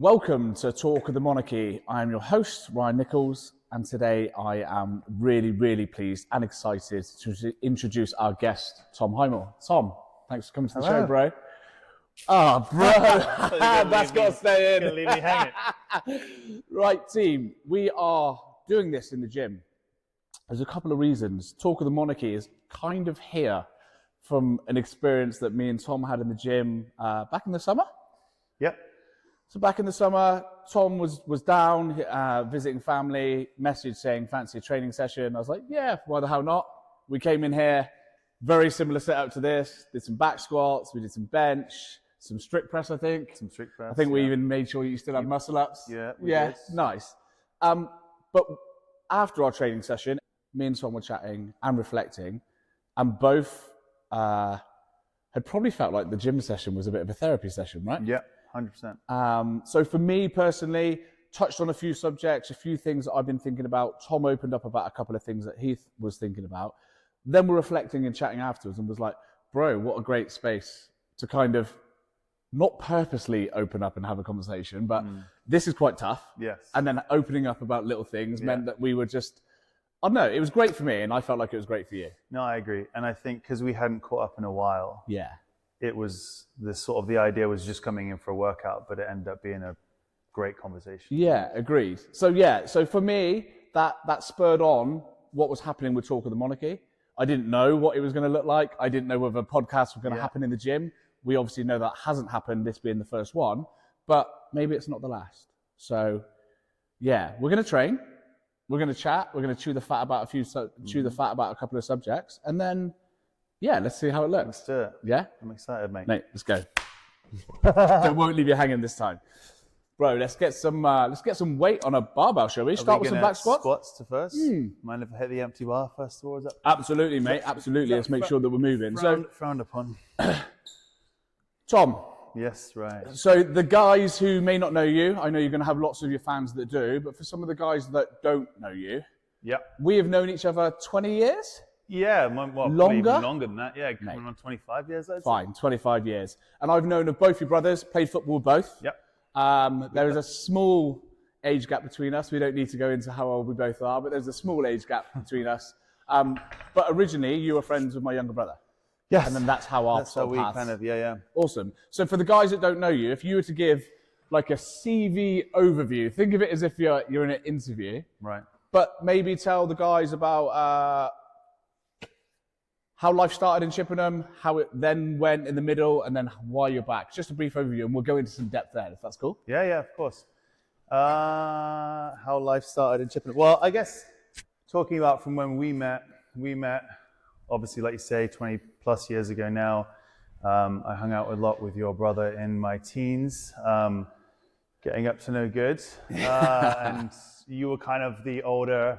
Welcome to Talk of the Monarchy. I am your host, Ryan Nichols, and today I am really pleased and excited to introduce our guest, Tom Highmore. Tom, thanks for coming to the show, bro. Oh, bro, that's got to stay in. Gonna leave me hanging. Right, team, we are doing this in the gym. There's a couple of reasons. Talk of the Monarchy is kind of here from an experience that me and Tom had in the gym back in the summer. Yep. So back in the summer, Tom was down visiting family, message saying fancy a training session. I was like, yeah, why the hell not? We came in here, very similar setup to this, did some back squats, we did some bench, some strict press, I think. Some strict press. I think we even made sure you still had muscle ups. Yeah, yeah, nice. But after our training session, me and Tom were chatting and reflecting, and both had probably felt like the gym session was a bit of a therapy session, right? Yeah, 100%. So for me personally, touched on a few subjects, a few things that I've been thinking about. Tom opened up about a couple of things that he was thinking about. Then we're reflecting and chatting afterwards and was like, bro, what a great space to kind of not purposely open up and have a conversation, but this is quite tough. Yes. And then opening up about little things meant that we were just, I don't know, it was great for me and I felt like it was great for you. No, I agree. And I think because we hadn't caught up in a while, Yeah. it was the idea was just coming in for a workout, but it ended up being a great conversation. Yeah, agreed. So for me, that spurred on what was happening with Talk of the Monarchy. I didn't know what it was going to look like. I didn't know whether podcasts were going to happen in the gym. We obviously know that hasn't happened, this being the first one, but maybe it's not the last. So yeah, we're going to train. We're going to chat. We're going to chew the fat about a couple of subjects, and then let's see how it looks. Let's do it. Yeah, I'm excited, mate. Mate, let's go. I won't leave you hanging this time, bro. Let's get some weight on a barbell, shall we? Start with some back squats. Squats to first. Mind if I hit the empty bar first, or is that Absolutely, mate. Absolutely. Let's make sure that we're moving. frowned upon? Tom. Yes, right. So the guys who may not know you, I know you're going to have lots of your fans that do, but for some of the guys that don't know you, we have known each other 20 years? Yeah, well, longer? Even longer than that. Yeah, coming on 25 years. I'd say. Fine, 25 years. And I've known of both your brothers, played football with both. Yep. There is a small age gap between us. We don't need to go into how old we both are, but there's a small age gap between us. But originally, you were friends with my younger brother. Yes. And then that's how our That's how we paths. kind of, yeah. Awesome. So for the guys that don't know you, if you were to give like a CV overview, think of it as if you're in an interview. Right. But maybe tell the guys about how life started in Chippenham, how it then went in the middle, and then why you're back. Just a brief overview, and we'll go into some depth there, if that's cool. Yeah, of course. How life started in Chippenham. Well, I guess talking about from when we met, obviously, like you say, 20 plus years ago now. I hung out a lot with your brother in my teens, getting up to no good. And you were kind of the older,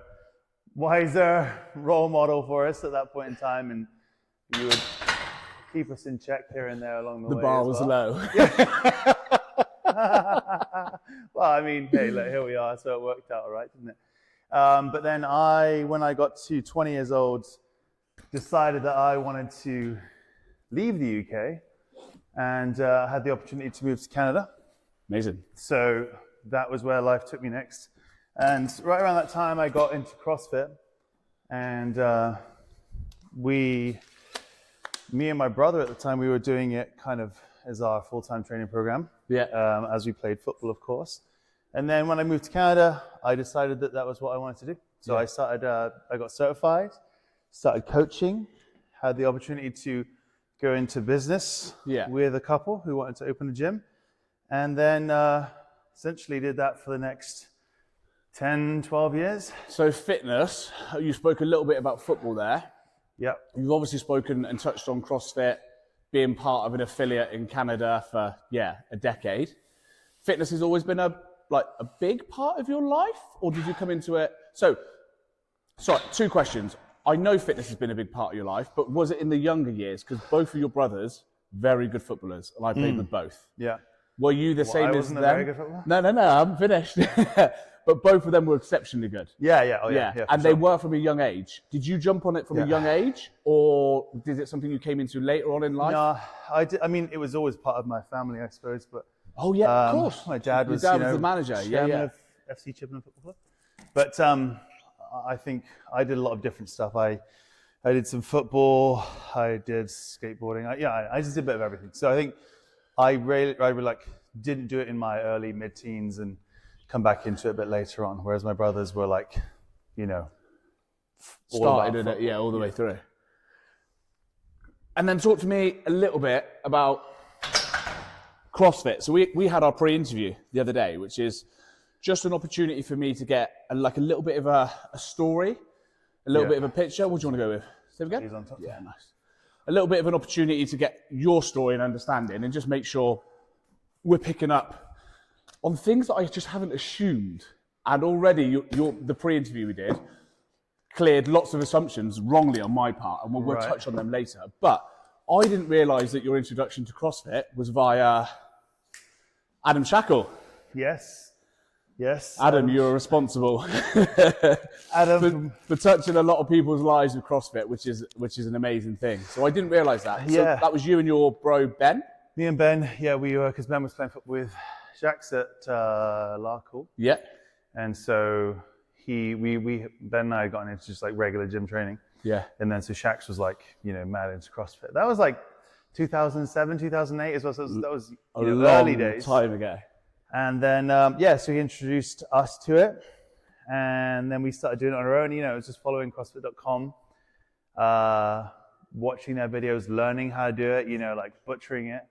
wiser role model for us at that point in time. And you would keep us in check here and there along the way. The bar was low. Well, I mean, hey, look, here we are. So it worked out all right, didn't it? But then when I got to 20 years old, decided that I wanted to leave the UK and had the opportunity to move to Canada. Amazing. So that was where life took me next. And right around that time, I got into CrossFit. And me and my brother at the time, we were doing it kind of as our full-time training program. Yeah. As we played football, of course. And then when I moved to Canada, I decided that was what I wanted to do. So I started, I got certified, started coaching, had the opportunity to go into business with a couple who wanted to open a gym. And then essentially did that for the next 10, 12 years. So fitness, you spoke a little bit about football there. Yeah. You've obviously spoken and touched on CrossFit, being part of an affiliate in Canada for, a decade. Fitness has always been a big part of your life, or did you come into it? So, sorry, two questions. I know fitness has been a big part of your life, but was it in the younger years? Because both of your brothers, very good footballers, and I played with both. Yeah. Were you the same I as wasn't them? a very good footballer? No, I haven't finished. But both of them were exceptionally good. Yeah. And they were from a young age. Did you jump on it from a young age, or is it something you came into later on in life? No, I did. I mean, it was always part of my family, I suppose. But Oh yeah, of course. My dad was, Your dad was the manager. chairman Yeah. of FC Chippenham Football Club. But I think I did a lot of different stuff. I did some football. I did skateboarding. I just did a bit of everything. So I think I really like didn't do it in my early mid-teens and come back into it a bit later on. Whereas my brothers were like, Started in it, all the way through. And then talk to me a little bit about CrossFit. So we had our pre-interview the other day, which is just an opportunity for me to get a little bit of a story, a little bit of a picture. What do you want to go with? Say it again? He's on top. Yeah, nice. A little bit of an opportunity to get your story and understanding and just make sure we're picking up on things that I just haven't assumed. And already the pre-interview we did cleared lots of assumptions wrongly on my part, and we'll touch on them later. But I didn't realise that your introduction to CrossFit was via Adam Shackle. Yes. Adam, you're responsible Adam for touching a lot of people's lives with CrossFit, which is an amazing thing. So I didn't realise that. So that was you and your bro Ben? Me and Ben, we were, because Ben was playing football with Jacques at Larcourt. Yeah. And so Ben and I got into just like regular gym training. Yeah. And then so Shax was like, mad into CrossFit. That was like 2007, 2008 as well. So that was early days. Time ago. And then, so he introduced us to it. And then we started doing it on our own. It was just following CrossFit.com, watching their videos, learning how to do it, like butchering it,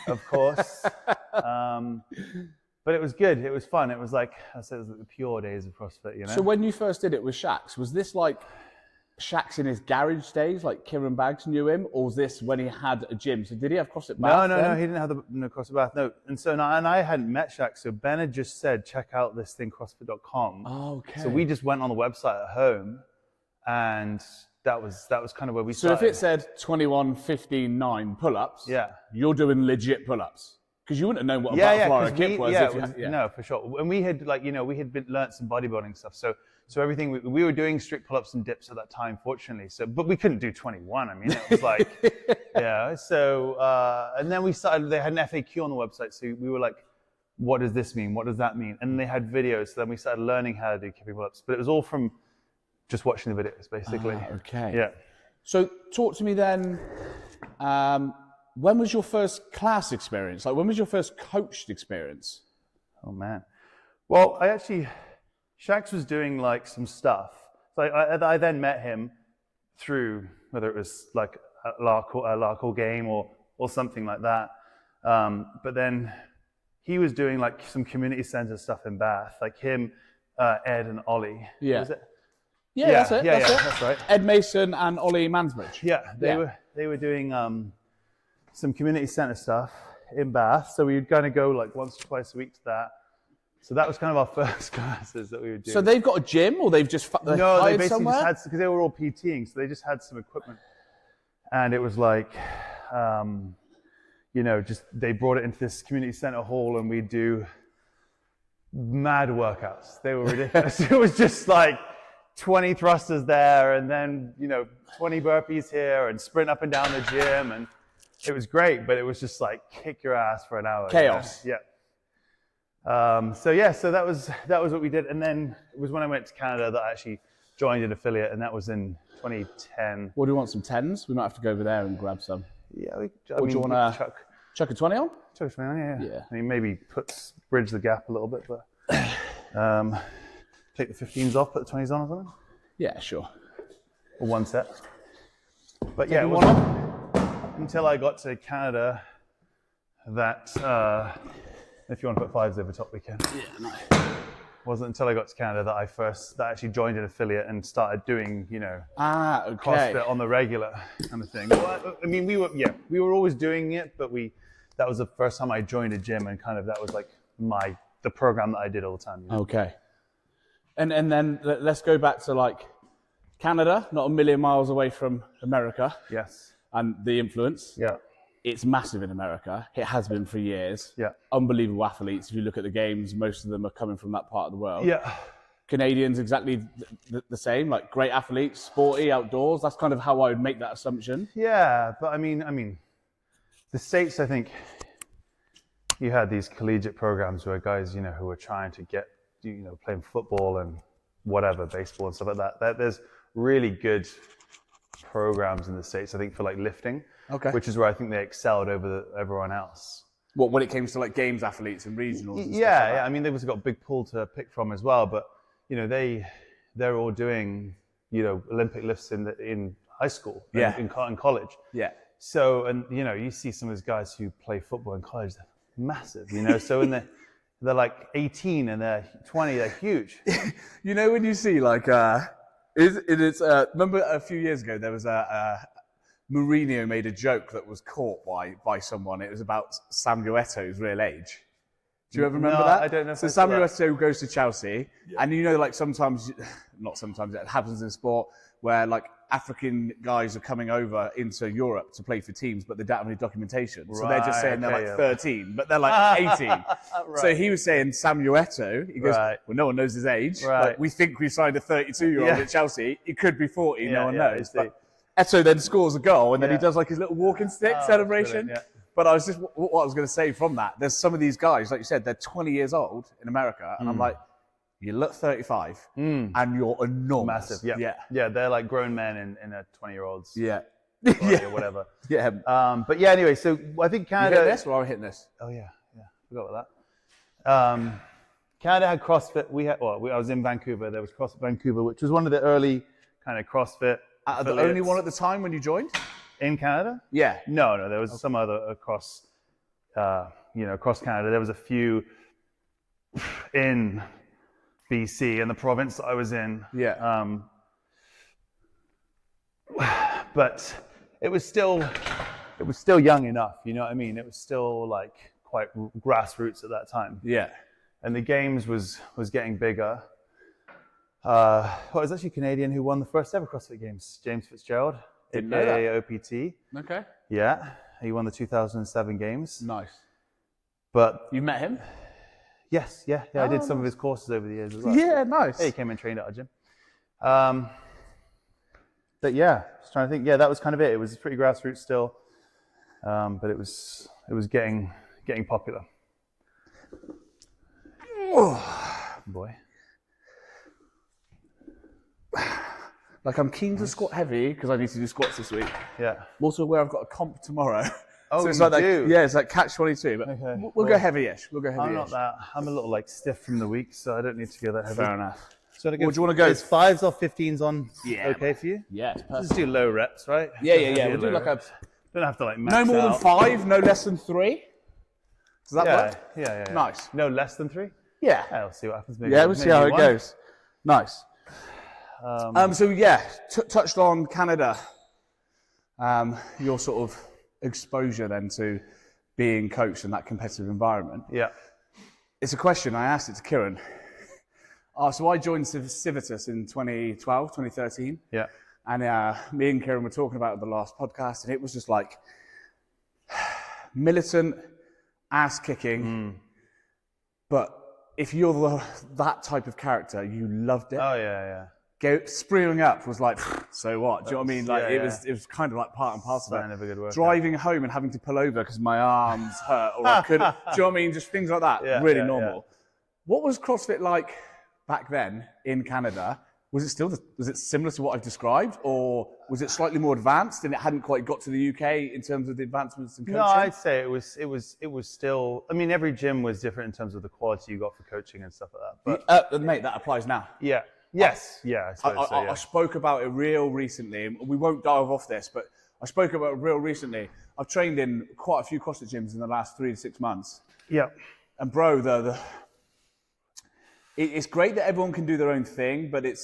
of course. But it was good. It was fun. It was like, I said, it was like the pure days of CrossFit, So when you first did it with Shax, was this like Shax in his garage days, like Kieran Baggs knew him, or was this when he had a gym? So did he have CrossFit Bath? No, he didn't have the CrossFit Bath. No, and I hadn't met Shax. So Ben had just said, check out this thing, CrossFit.com. Oh, okay. So we just went on the website at home, and that was kind of where we started. So if it said 21, 15, 9 pull-ups, you're doing legit pull-ups. Because you wouldn't have known what a butterfly or a kip was. No, for sure. And we had learned some bodybuilding stuff. So everything we were doing strict pull-ups and dips at that time, fortunately. So, but we couldn't do 21. I mean, it was like, So and then we started. They had an FAQ on the website, so we were like, "What does this mean? What does that mean?" And they had videos. So then we started learning how to do kipping pull-ups. But it was all from just watching the videos, basically. Okay. Yeah. So talk to me then. When was your first class experience? Like, when was your first coached experience? Oh, man. Well, Shax was doing like some stuff. So I then met him through, whether it was like a Larcourt game or something like that. But then he was doing like some community center stuff in Bath, like him, Ed and Ollie. Yeah. Was it? Yeah, that's it. That's right. Ed Mason and Ollie Mansbridge. Yeah, they were doing some community center stuff in Bath. So we would kind of go like once or twice a week to that. So that was kind of our first classes that we would do. So they've got a gym, or they've just no, they basically somewhere? just had, because they were all PTing, so they just had some equipment, and it was like, just they brought it into this community center hall, and we'd do mad workouts. They were ridiculous. It was just like 20 thrusters there, and then 20 burpees here, and sprint up and down the gym, and it was great, but it was just like kick your ass for an hour. Chaos. Yeah. So that was what we did, and then it was when I went to Canada that I actually joined an affiliate, and that was in 2010. What do you want? Some 10s? We might have to go over there and grab some. Yeah. Do you want to chuck a 20 on? Chuck a 20 on, yeah. I mean, maybe bridge the gap a little bit, but take the 15s off, put the 20s on or something. Yeah, sure. Or one set. But yeah, it wasn't until I got to Canada that, if you want to put 5s over top, we can. Yeah, nice. Wasn't until I got to Canada that I actually joined an affiliate and started doing, CrossFit on the regular kind of thing. Well, I mean, we were always doing it, but that was the first time I joined a gym, and kind of that was like the program that I did all the time. Okay. And then let's go back to like Canada, not a million miles away from America. Yes. And the influence. Yeah. It's massive in America. It has been for years. Yeah. Unbelievable athletes. If you look at the games, most of them are coming from that part of the world. Yeah. Canadians, exactly the same, like great athletes, sporty, outdoors. That's kind of how I would make that assumption. Yeah, but I mean, the States, I think, you had these collegiate programs where guys, who were trying to get, playing football and whatever, baseball and stuff like that. There's really good programs in the States, I think, for like lifting, which is where I think they excelled over everyone else. What, when it came to like games athletes and regionals? And yeah. I mean, they've also got a big pool to pick from as well, but they're all doing, Olympic lifts in high school, in college. Yeah. So, and you see some of those guys who play football in college, they're massive, so when they're like 18 and they're 20, they're huge. When you see like, remember a few years ago, there was Mourinho made a joke that was caught by someone. It was about Samuel Eto'o's real age. Do you ever remember that? I don't know. So Samuel Eto'o goes to Chelsea, and like sometimes, not sometimes, it happens in sport where like African guys are coming over into Europe to play for teams, but they don't have any documentation. So they're just saying they're like 13, but they're like 18. Right. So he was saying Samuel Eto'o, he goes, well, no one knows his age. Right. Like, we think we signed a 32-year-old at Chelsea. He could be 40, no one knows. But Eto'o then scores a goal, and then he does like his little walking stick celebration. But I was just, what I was going to say from that, there's some of these guys, like you said, they're 20 years old in America, and I'm like, you look 35, and you're enormous. Massive, yeah. They're like grown men in a 20-year-old's body or whatever. But yeah, anyway, so I think Canada... You hit this, or are we hitting this? Oh, yeah, forgot about that. Canada had CrossFit. I was in Vancouver. There was CrossFit Vancouver, which was one of the early kind of CrossFit The only one at the time when you joined? In Canada? Yeah. No, there was some other across Canada. There was a few in BC, in the province that I was in. Yeah. But it was still young enough, you know what I mean? It was still like quite grassroots at that time. Yeah. And the games was getting bigger. It was actually a Canadian who won the first ever CrossFit Games, James Fitzgerald, aka OPT. Okay. Yeah, he won the 2007 Games. Nice. But you met him? Yes, yeah. I did some of his courses over the years as well. Yeah, nice. Yeah, he came and trained at our gym. But yeah, just trying to think. Yeah, that was kind of it. It was pretty grassroots still, but it was getting popular. Oh, boy. Like, I'm keen to squat heavy because I need to do squats this week. Yeah. I'm also aware I've got a comp tomorrow. Oh, so it's you like do? Yeah, it's like catch 22, but we'll go heavy-ish. I'm not that. I'm a little like stiff from the week, so I don't need to go that heavy. Fair enough. So do you want to go? Is 5s or 15s on? Yeah. Okay for you? Yeah, it's perfect. Just do low reps, right? Yeah. We'll do like reps. Don't have to like max no more out. than 5, no less than 3. Does that work? Yeah. Nice. No less than 3? Yeah. We'll see what happens. We'll see how it goes. Nice. So yeah, touched on Canada. Your sort of exposure then to being coached in that competitive environment. Yeah. It's a question I asked it to Kieran. So I joined Civitas in 2012, 2013. Yeah. And me and Kieran were talking about it in the last podcast, and it was just like militant, ass-kicking. But if you're that type of character, you loved it. Oh, yeah. Spring up was like, so what? Do you know what I mean? Like it was kind of like part and parcel of it. Good work, driving home and having to pull over because my arms hurt, or I couldn't. Do you know what I mean? Just things like that. Really normal. What was CrossFit like back then in Canada? Was it similar to what I've described, or was it slightly more advanced and it hadn't quite got to the UK in terms of the advancements in coaching? No, I'd say it was still. I mean, every gym was different in terms of the quality you got for coaching and stuff like that. But mate, that applies now. Yeah. Yes. Yeah. I spoke about it real recently, and we won't dive off this, but I spoke about it real recently. I've trained in quite a few CrossFit gyms in the last 3 to 6 months. Yeah. And bro, it's great that everyone can do their own thing, but it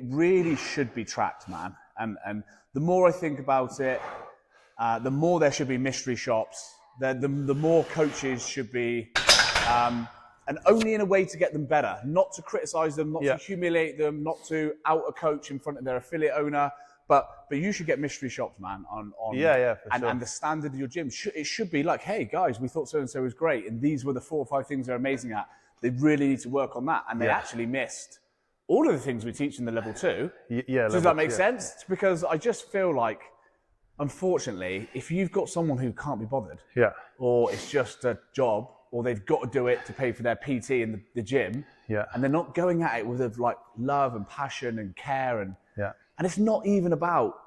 really should be tracked, man. And the more I think about it, the more there should be mystery shops. The more coaches should be. And only in a way to get them better, not to criticize them, not to humiliate them, not to out a coach in front of their affiliate owner, but you should get mystery shops, man, on for sure. And the standard of your gym, it should be like, hey guys, we thought so-and-so was great, and these were the 4 or 5 things they're amazing at. They really need to work on that, and they actually missed all of the things we teach in the level 2. Yeah. Does that make sense? Because I just feel like unfortunately, if you've got someone who can't be bothered, Yeah. or it's just a job, or they've got to do it to pay for their PT in the gym, Yeah. and they're not going at it with like love and passion and care, and it's not even about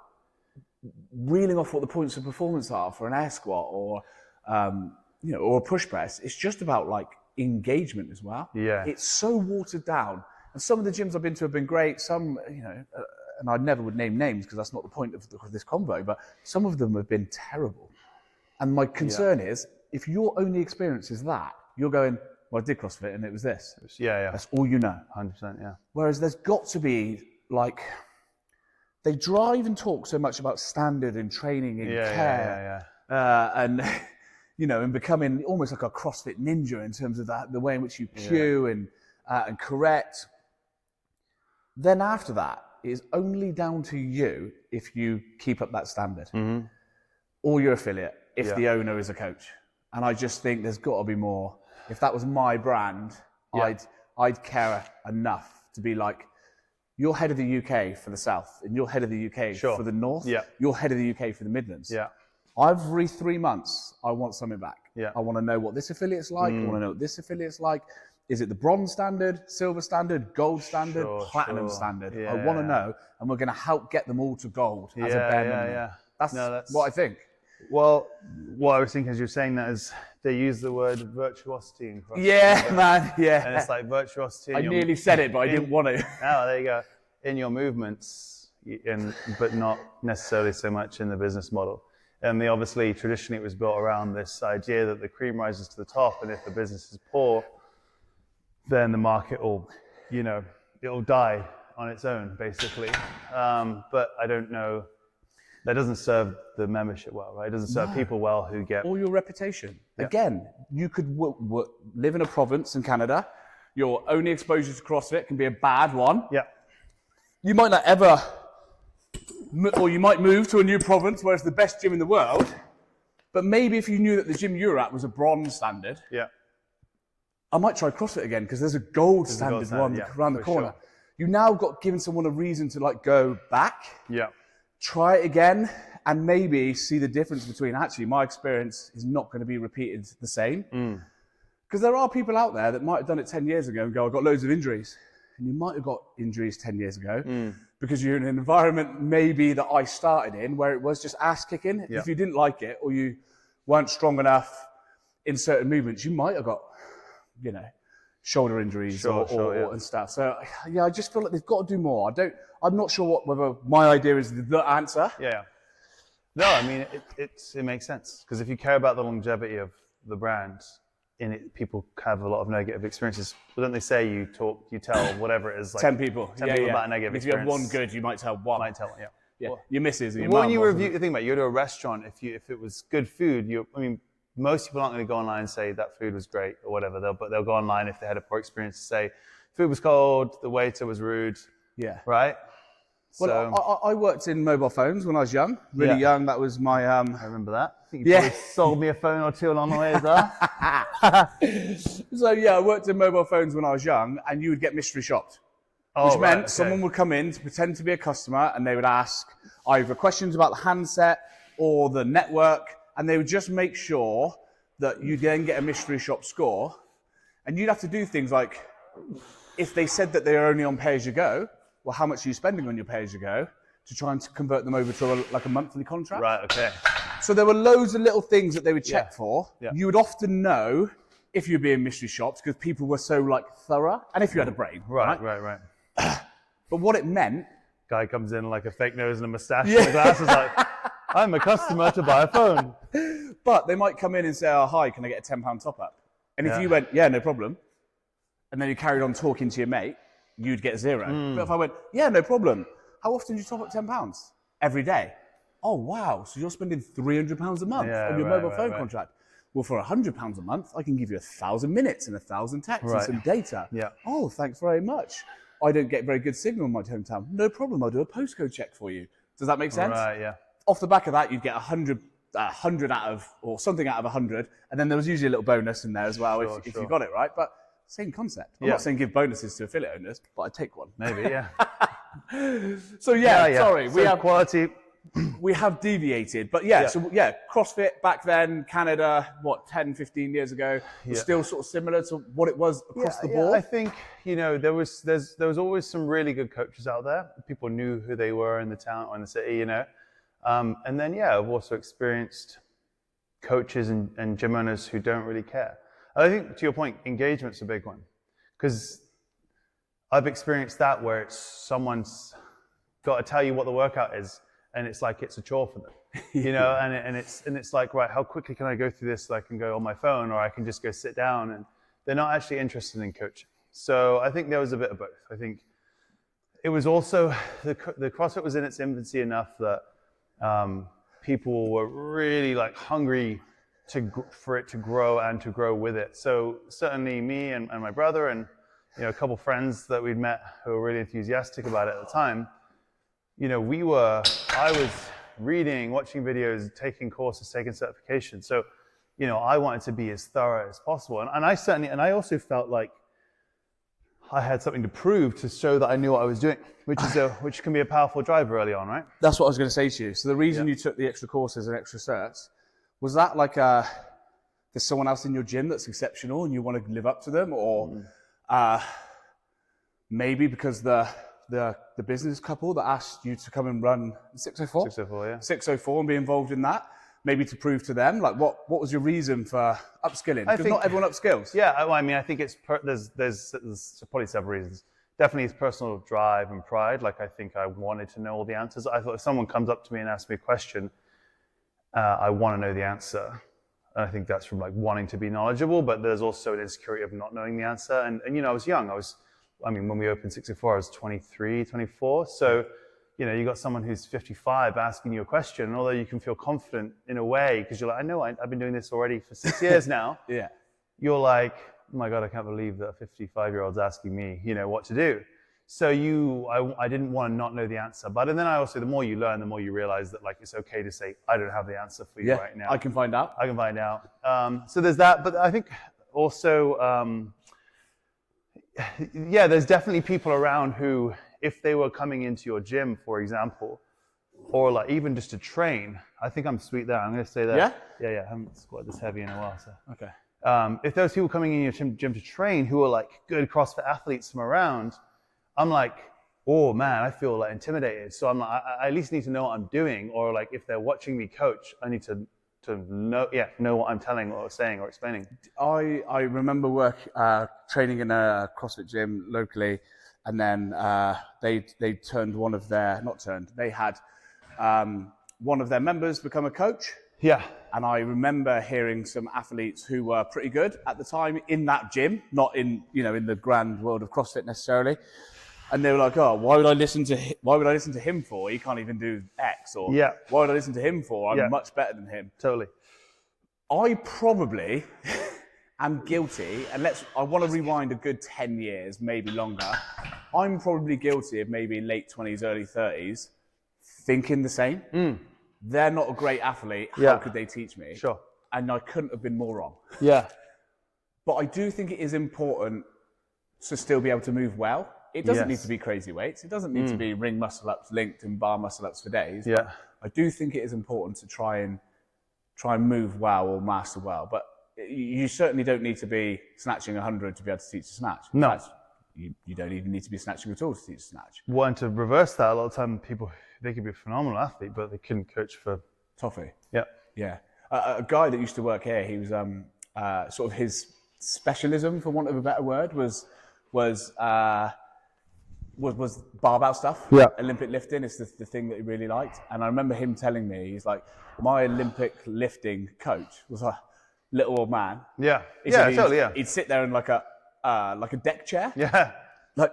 reeling off what the points of performance are for an air squat or or a push press. It's just about like engagement as well. Yeah. It's so watered down, and some of the gyms I've been to have been great. Some, and I never would name names because that's not the point of this convo, but some of them have been terrible. And my concern is, if your only experience is that, you're going, well, I did CrossFit and it was this. Yeah. That's all you know. 100%, yeah. Whereas there's got to be, like, they drive and talk so much about standard and training and care. And, and becoming almost like a CrossFit ninja in terms of the way in which you cue and correct. Then after that, it is only down to you if you keep up that standard. Mm-hmm. Or your affiliate, if the owner is a coach. And I just think there's got to be more. If that was my brand, I'd care enough to be like, you're head of the UK for the South, and you're head of the UK for the North. Yeah. You're head of the UK for the Midlands. Yeah. Every 3 months, I want something back. Yeah. I want to know what this affiliate's like. I want to know what this affiliate's like. Is it the bronze standard, silver standard, gold standard, platinum standard? I want to know, and we're going to help get them all to gold as a bare minimum. That's what I think. Well, what I was thinking as you were saying that is they use the word virtuosity in CrossFit. Yeah, man, yeah. And it's like virtuosity. I nearly said it, but I didn't want to. Oh, there you go. In your movements, but not necessarily so much in the business model. And obviously, traditionally, it was built around this idea that the cream rises to the top, and if the business is poor, then the market will, it'll die on its own, basically. But I don't know. That doesn't serve the membership well, right? It doesn't serve people well who get... Or your reputation. Yeah. Again, you could live in a province in Canada. Your only exposure to CrossFit can be a bad one. Yeah. You might not ever... Or you might move to a new province where it's the best gym in the world. But maybe if you knew that the gym you were at was a bronze standard, I might try CrossFit again because there's a gold standard one around the corner. Sure. You now got given someone a reason to like go back. Yeah. Try it again, and maybe see the difference between, actually, my experience is not going to be repeated the same. Because there are people out there that might have done it 10 years ago and go, I got loads of injuries. And you might have got injuries 10 years ago because you're in an environment maybe that I started in where it was just ass kicking. If you didn't like it or you weren't strong enough in certain movements, you might have got, shoulder injuries and stuff. So I just feel like they've got to do more. I'm not sure whether my idea is the answer. Yeah. No, I mean it makes sense because if you care about the longevity of the brand, people have a lot of negative experiences. But don't they say you tell whatever it is, like 10 people about a negative experience. If you have one good, you might tell one. Yeah. Well, your missus or your when mum. you review, think about it, you go to a restaurant. If it was good food, most people aren't going to go online and say that food was great or whatever. They'll go online if they had a poor experience to say food was cold, the waiter was rude. Yeah. Right. Well, I worked in mobile phones when I was young, really young. That was my... I remember that. I think you probably sold me a phone or two along the way as well. So, I worked in mobile phones when I was young, and you would get mystery shopped. Which meant someone would come in to pretend to be a customer, and they would ask either questions about the handset or the network, and they would just make sure that you then get a mystery shop score. And you'd have to do things like, if they said that they were only on pay-as-you-go, well, how much are you spending on your pay-as-you-go to try and convert them over to a monthly contract? Right, okay. So there were loads of little things that they would check for. Yeah. You would often know if you're being mystery shopped because people were so thorough, and if you had a brain. Right. But what it meant... Guy comes in like a fake nose and a mustache and the glasses like, I'm a customer to buy a phone. But they might come in and say, oh, hi, can I get a £10 top up? And if you went, yeah, no problem, and then you carried on talking to your mate, you'd get zero. But if I went, yeah, no problem, how often do you top up £10? Every day. Oh, wow, so you're spending £300 a month on your mobile phone contract. Well, for £100 a month, I can give you 1,000 minutes and 1,000 texts and some data. Yeah. Oh, thanks very much. I don't get very good signal in my hometown. No problem, I'll do a postcode check for you. Does that make sense? Right, yeah. Off the back of that, you'd get 100 out of, or something out of 100, and then there was usually a little bonus in there as well if you got it right. But same concept. I'm not saying give bonuses to affiliate owners, but I'd take one. Maybe, yeah. So sorry, we have quality. we have deviated, but CrossFit back then, Canada, 10, 15 years ago, was still sort of similar to what it was across the board. I think, there was always some really good coaches out there. People knew who they were in the town or in the city, and then, I've also experienced coaches and gym owners who don't really care. I think, to your point, engagement's a big one, because I've experienced that where it's someone's got to tell you what the workout is, and it's like it's a chore for them, and it's like, right, how quickly can I go through this so I can go on my phone, or I can just go sit down, and they're not actually interested in coaching. So I think there was a bit of both. I think it was also, the CrossFit was in its infancy enough that people were really like hungry for it to grow and to grow with it. So certainly me and my brother and a couple friends that we'd met who were really enthusiastic about it at the time, I was reading, watching videos, taking courses, taking certifications. So, I wanted to be as thorough as possible. And I also felt like I had something to prove to show that I knew what I was doing, which can be a powerful driver early on, right? That's what I was going to say to you. So the reason you took the extra courses and extra certs, was that like there's someone else in your gym that's exceptional and you want to live up to them, or maybe because the business couple that asked you to come and run 604? 604, yeah. 604 and be involved in that, maybe to prove to them, like what was your reason for upskilling? Because not everyone upskills. Yeah, I think it's there's probably several reasons. Definitely it's personal drive and pride. Like I think I wanted to know all the answers. I thought if someone comes up to me and asks me a question, I want to know the answer. And I think that's from like wanting to be knowledgeable, but there's also an insecurity of not knowing the answer. And I was young. When we opened 604, I was 23, 24. So, you got someone who's 55 asking you a question, and although you can feel confident in a way, because you're like, I know I've been doing this already for 6 years now. Yeah. You're like, oh my God, I can't believe that a 55-year-old's asking me, what to do. So I didn't want to not know the answer. But and then the more you learn, the more you realize that like it's okay to say, I don't have the answer for you right now. I can find out. So there's that. But I think also, there's definitely people around who, if they were coming into your gym, for example, or like even just to train, I think I'm sweet there. I'm going to say that. Yeah? Yeah. I haven't squatted this heavy in a while. So. Okay. If there's people coming in your gym to train who are like good CrossFit athletes from around, I'm like, oh man, I feel like intimidated. So I'm like, I at least need to know what I'm doing, or like if they're watching me coach, I need to know what I'm telling or saying or explaining. I remember training in a CrossFit gym locally, and then they turned they had one of their members become a coach. Yeah. And I remember hearing some athletes who were pretty good at the time in that gym, not in the grand world of CrossFit necessarily. And they were like, "Oh, why would I listen to him for? He can't even do X." Or "Why would I listen to him for? I'm much better than him." Totally. I probably am guilty, and I want to rewind a good 10 years, maybe longer. I'm probably guilty of maybe late 20s, early 30s, thinking the same. They're not a great athlete. How could they teach me? Sure. And I couldn't have been more wrong. Yeah. But I do think it is important to still be able to move well. It doesn't need to be crazy weights. It doesn't need to be ring muscle ups linked and bar muscle ups for days. Yeah. I do think it is important to try and move well or master well. But you certainly don't need to be snatching 100 to be able to teach a snatch. No. In fact, you don't even need to be snatching at all to teach a snatch. Well, and to reverse that, a lot of time they could be a phenomenal athlete, but they couldn't coach for toffee. Yeah. Yeah. A guy that used to work here, he was sort of his specialism, for want of a better word, was barbell stuff. Yeah. Olympic lifting is the thing that he really liked. And I remember him telling me, he's like, my Olympic lifting coach was a little old man. Yeah. He'd sit there in like a deck chair. Yeah. Like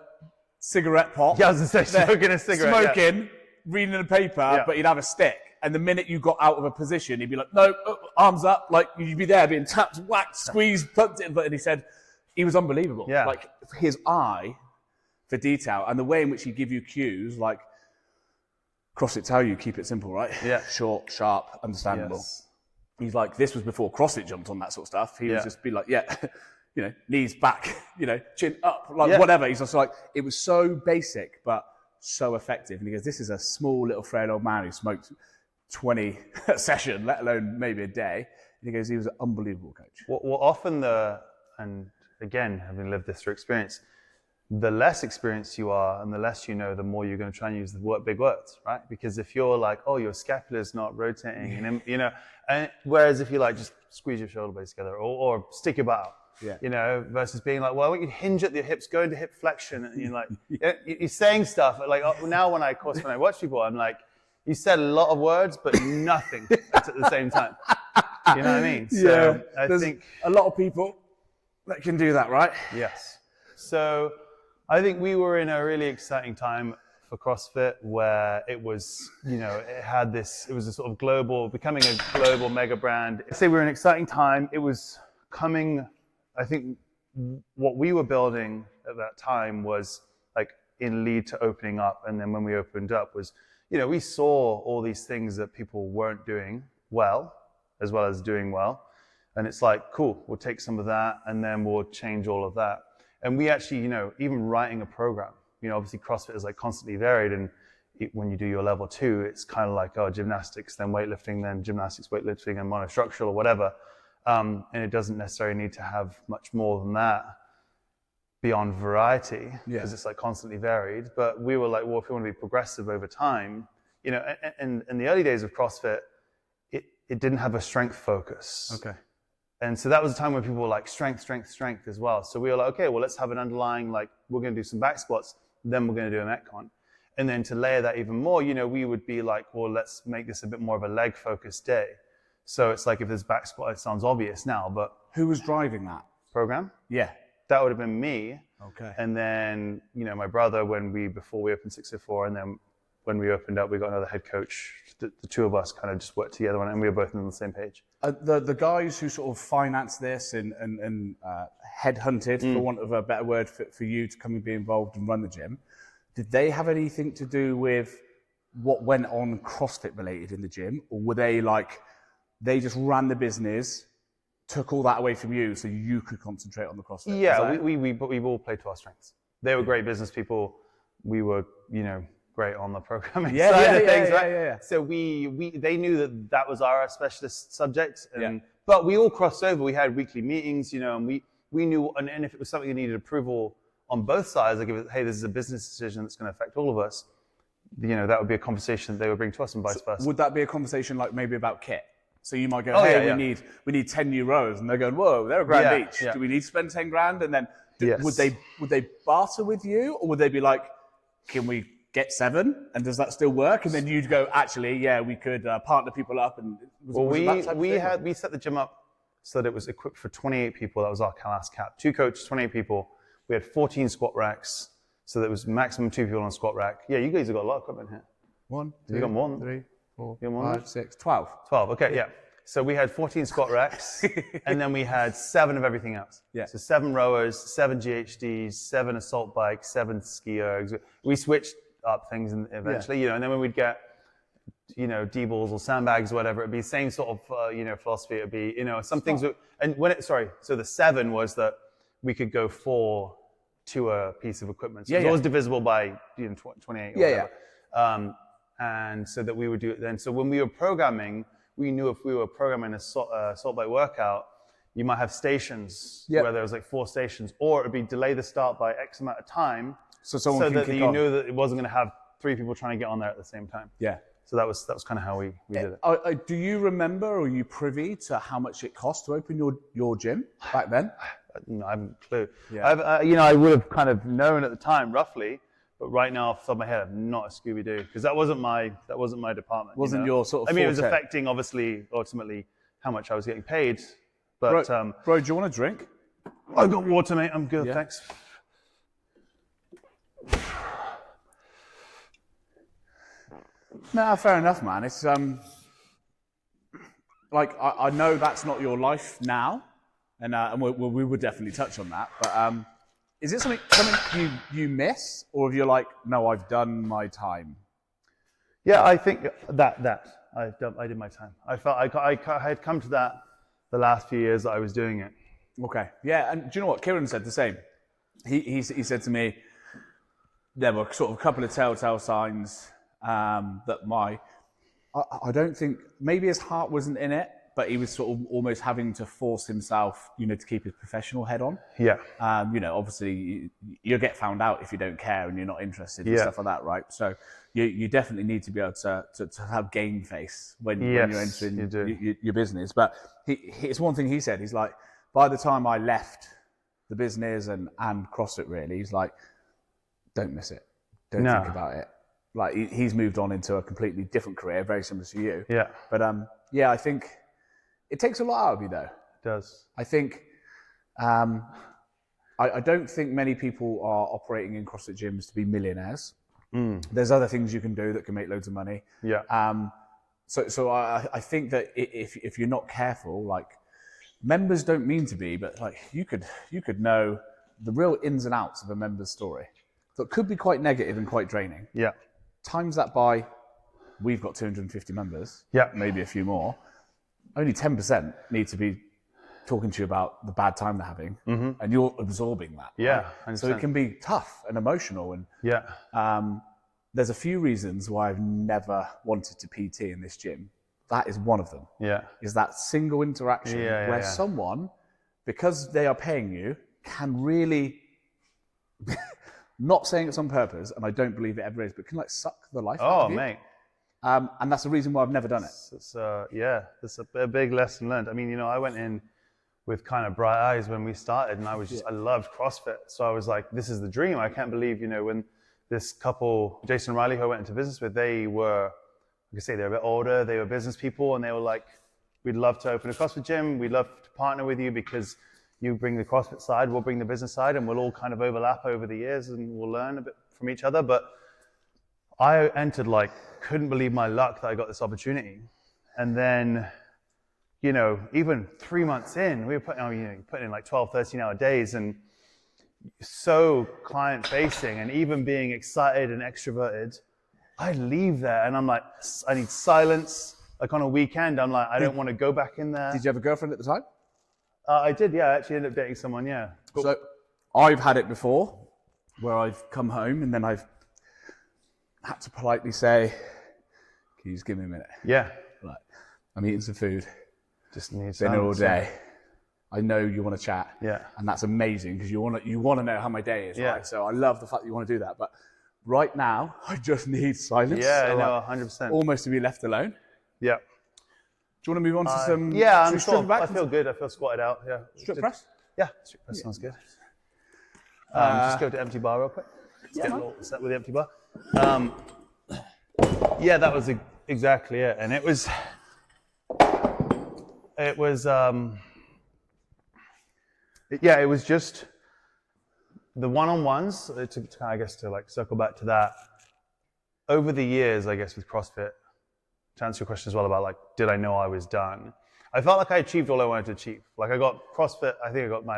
cigarette pot. Yeah, I was going to say, smoking a cigarette. Smoking, reading a paper, but he'd have a stick. And the minute you got out of a position, he'd be like, no, arms up. Like you'd be there being tapped, whacked, squeezed, plugged in. But he said he was unbelievable. Yeah. Like his eye for detail and the way in which he'd give you cues, like CrossFit tell you, keep it simple, right? Yeah. Short, sharp, understandable. Yes. He's like, this was before CrossFit jumped on that sort of stuff. He would just be like, knees back, chin up, like whatever. He's just like, it was so basic, but so effective. And he goes, this is a small little frail old man who smoked 20 a session, let alone maybe a day. And he goes, he was an unbelievable coach. Well, often and again, having lived this through experience, the less experienced you are and the less you know, the more you're going to try and use the big words, right? Because if you're like, oh, your scapula's not rotating, and you know, and whereas if you like just squeeze your shoulder blades together or stick your butt out, you know, versus being like, well, I want you to hinge at the hips, go into hip flexion, and you're like, you're saying stuff like now when I watch people, I'm like, you said a lot of words but nothing at the same time. You know what I mean? So I think a lot of people that can do that, right? Yes. So I think we were in a really exciting time for CrossFit where it was, you know, it was a sort of becoming a global mega brand. I'd say we were in an exciting time. It was coming, I think what we were building at that time was like in lead to opening up. And then when we opened up was, you know, we saw all these things that people weren't doing well as doing well. And it's like, cool, we'll take some of that and then we'll change all of that. And we actually, you know, even writing a program, you know, obviously CrossFit is like constantly varied. And when you do your level 2, it's kind of like, oh, gymnastics, then weightlifting, then gymnastics, weightlifting, and monostructural or whatever. And it doesn't necessarily need to have much more than that beyond variety because it's like constantly varied. But we were like, well, if we want to be progressive over time, you know, and in the early days of CrossFit, it didn't have a strength focus. Okay. And so that was a time when people were like strength as well. So we were like, okay, well, let's have an underlying, like we're going to do some back squats, then we're going to do a Metcon. And then to layer that even more, you know, we would be like, well, let's make this a bit more of a leg focused day. So it's like if there's back squat, it sounds obvious now, but. Who was driving that program? Yeah. That would have been me. Okay. And then, you know, my brother before we opened 604, and then when we opened up, we got another head coach. The two of us kind of just worked together and we were both on the same page. The guys who sort of financed this and headhunted, for want of a better word, for you to come and be involved and run the gym, did they have anything to do with what went on CrossFit related in the gym? Or were they like, they just ran the business, took all that away from you so you could concentrate on the CrossFit? Yeah, we all played to our strengths. They were great business people. We were, you know, great on the programming side of things, right? Yeah. So they knew that was our specialist subject, but we all crossed over. We had weekly meetings, you know, and we knew, and if it was something that needed approval on both sides, like hey, this is a business decision that's going to affect all of us, you know, that would be a conversation that they would bring to us and vice versa. Would that be a conversation like maybe about kit? So you might go, we need 10 new rows, and they're going, whoa, they're $1,000 each. Yeah. Do we need to spend 10 grand? And then would they barter with you, or would they be like, can we get 7, and does that still work? And then you'd go, actually, yeah, we could partner people up. And we set the gym up so that it was equipped for 28 people. That was our last cap. 2 coaches, 28 people. We had 14 squat racks, so there was maximum 2 people on a squat rack. Yeah, you guys have got a lot of equipment here. 1, 2, you got more? 3, 4, you got 5, 6, 12. 12. Okay, yeah. So we had 14 squat racks, and then we had 7 of everything else. Yeah. So 7 rowers, 7 GHDs, 7 assault bikes, 7 ski ergs. We switched up things eventually, you know, and then when we'd get, you know, D-balls or sandbags or whatever, it'd be the same sort of, you know, philosophy. It'd be, you know, some things, so the 7 was that we could go 4 to a piece of equipment. So it was always divisible by, you know, 28 or whatever. And so that we would do it then. So when we were programming, we knew if we were programming a assault bike workout, you might have stations where there was like 4 stations, or it'd be delay the start by X amount of time. So that you knew that it wasn't going to have 3 people trying to get on there at the same time. Yeah. So that was kind of how we did it. Do you remember, or are you privy to how much it cost to open your gym back then? No, I haven't a clue. Yeah. You know, I would have kind of known at the time roughly, but right now off the top of my head, I'm not a Scooby-Doo because that wasn't my department. Wasn't your sort of? I mean, it was affecting obviously ultimately how much I was getting paid. But bro, do you want a drink? I've got water, mate. I'm good, thanks. No, fair enough, man. It's like I know that's not your life now, and we would definitely touch on that. But is it something you miss, or if you're like, no, I've done my time? Yeah, I think that I did my time. I felt I had come to that the last few years that I was doing it. Okay, yeah, and do you know what? Kieran said the same. He said to me, there were sort of a couple of telltale signs that I don't think, maybe his heart wasn't in it, but he was sort of almost having to force himself, to keep his professional head on. Yeah. Obviously you'll get found out if you don't care and you're not interested and stuff like that, right? So you definitely need to be able to have game face when you're entering your business. But it's one thing he said. He's like, by the time I left the business and CrossFit, really, he's like, don't miss it. Don't think about it. Like he's moved on into a completely different career, very similar to you. Yeah. But I think it takes a lot out of you, though. It does. I think I don't think many people are operating in CrossFit gyms to be millionaires. There's other things you can do that can make loads of money. Yeah. So I think that if you're not careful, like members don't mean to be, but like you could know the real ins and outs of a member's story that could be quite negative and quite draining. Yeah. Times that by, we've got 250 members. Yeah. Maybe a few more. Only 10% need to be talking to you about the bad time they're having, and you're absorbing that. Yeah. Right? So it can be tough and emotional. And there's a few reasons why I've never wanted to PT in this gym. That is one of them. Yeah. Is that single interaction where someone, because they are paying you, can really, not saying it's on purpose, and I don't believe it ever is, but can like suck the life out of you. Oh, mate. And that's the reason why I've never done it. It's a big lesson learned. I mean, I went in with kind of bright eyes when we started, and I loved CrossFit. So I was like, this is the dream. I can't believe, when this couple, Jason and Riley, who I went into business with, they were, like I say, they were a bit older, they were business people, and they were like, we'd love to open a CrossFit gym. We'd love to partner with you because you bring the CrossFit side, we'll bring the business side, and we'll all kind of overlap over the years and we'll learn a bit from each other. But I entered couldn't believe my luck that I got this opportunity. And then, even 3 months in, we were putting in like 12, 13-hour days, and so client facing, and even being excited and extroverted, I leave there and I'm like, I need silence. Like on a weekend, I'm like, I don't want to go back in there. Did you have a girlfriend at the time? I did, yeah. I actually ended up dating someone, yeah. Cool. So I've had it before where I've come home and then I've had to politely say, can you just give me a minute? Yeah. Like, I'm eating some food. Just need dinner all day. I know you want to chat. Yeah. And that's amazing because you want to know how my day is, right? So I love the fact that you want to do that. But right now, I just need silence. Yeah, I know, 100%. Almost to be left alone. Yeah. Do you want to move on to some? Yeah, I feel good. I feel squatted out. Yeah. Strip press? Yeah, strip press sounds good. Just go to empty bar real quick. Let's get a little set with the empty bar. That was exactly it. And it was just the one-on-ones, to circle back to that. Over the years, I guess, with CrossFit, to answer your question as well about did I know I was done? I felt like I achieved all I wanted to achieve. Like I got CrossFit, I think I got my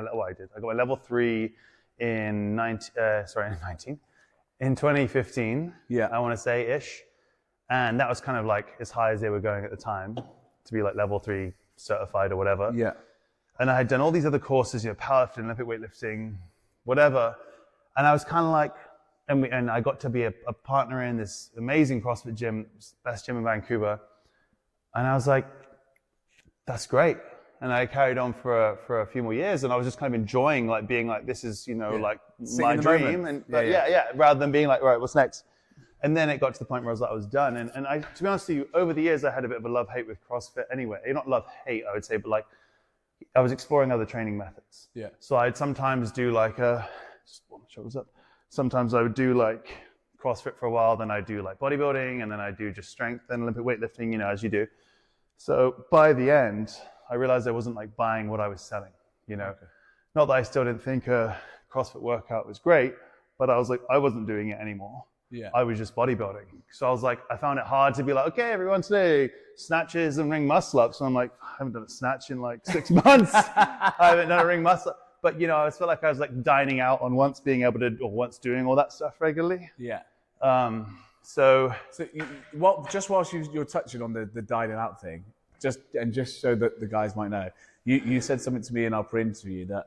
level 3 in 2015. Yeah. I want to say ish. And that was kind of as high as they were going at the time to be level 3 certified or whatever. Yeah. And I had done all these other courses, powerlifting, Olympic weightlifting, whatever. And I was kind of and I got to be a partner in this amazing CrossFit gym, best gym in Vancouver. And I was like, that's great. And I carried on for a few more years, and I was just kind of enjoying being this is my dream. And rather than being right, what's next? And then it got to the point where I was done. And I, to be honest with you, over the years I had a bit of a love-hate with CrossFit anyway. Not love-hate, I would say, but I was exploring other training methods. Yeah. So I'd sometimes do just pull my shoulders up. Sometimes I would do CrossFit for a while, then I'd do bodybuilding, and then I'd do just strength and Olympic weightlifting, as you do. So by the end, I realized I wasn't buying what I was selling, Okay. Not that I still didn't think a CrossFit workout was great, but I was I wasn't doing it anymore. Yeah. I was just bodybuilding. So I was I found it hard to be okay, everyone today, snatches and ring muscle ups. And I'm I haven't done a snatch in 6 months. I haven't done a ring muscle up. But, I felt like I was dining out on once being able to, or once doing all that stuff regularly. Yeah. So just whilst you're touching on the dining out thing, just so that the guys might know, you said something to me in our pre-interview that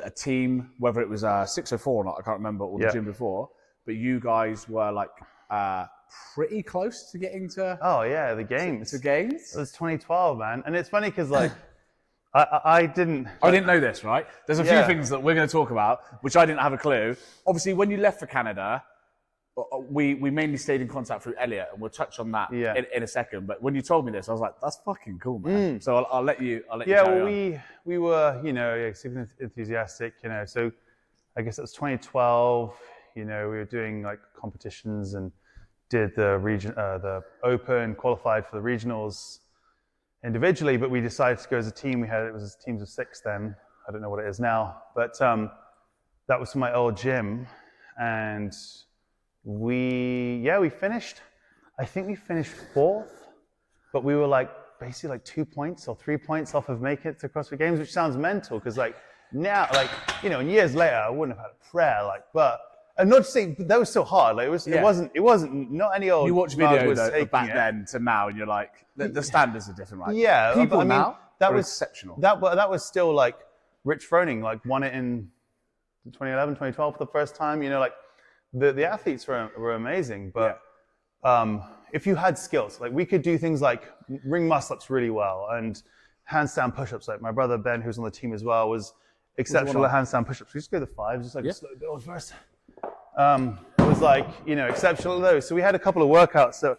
a team, whether it was 604 or not, I can't remember, or the gym before, but you guys were like pretty close to getting to Oh yeah, the games. to games. It was 2012, man. And it's funny because like I didn't know this, right? There's a few things that we're going to talk about, which I didn't have a clue. Obviously, when you left for Canada, we mainly stayed in contact through Elliot, and we'll touch on that in a second. But when you told me this, I was like, that's fucking cool, man. So I'll let you carry on. We were, super enthusiastic, so I guess it was 2012, we were doing like competitions and did the Open, qualified for the regionals individually, but we decided to go as a team. It was teams of 6 then. I don't know what it is now, but that was my old gym, and we finished. I think we finished 4th, but we were like basically like 2 points or 3 points off of making it to CrossFit Games, which sounds mental because like now, like and years later, I wouldn't have had a prayer, and not to say that was so hard. Like it wasn't not any old. You watch videos back then to now, and you're like, the standards are different, right? Yeah, people I mean, now that are was exceptional. That was still like Rich Froning, like won it in 2011, 2012 for the first time. Like the athletes were amazing, but if you had skills, like we could do things like ring muscle ups really well and handstand push-ups. Like my brother Ben, who's on the team as well, was exceptional at handstand push-ups. We just go to the 5s, just like a slow build first. It was like, exceptional at those. So we had a couple of workouts that,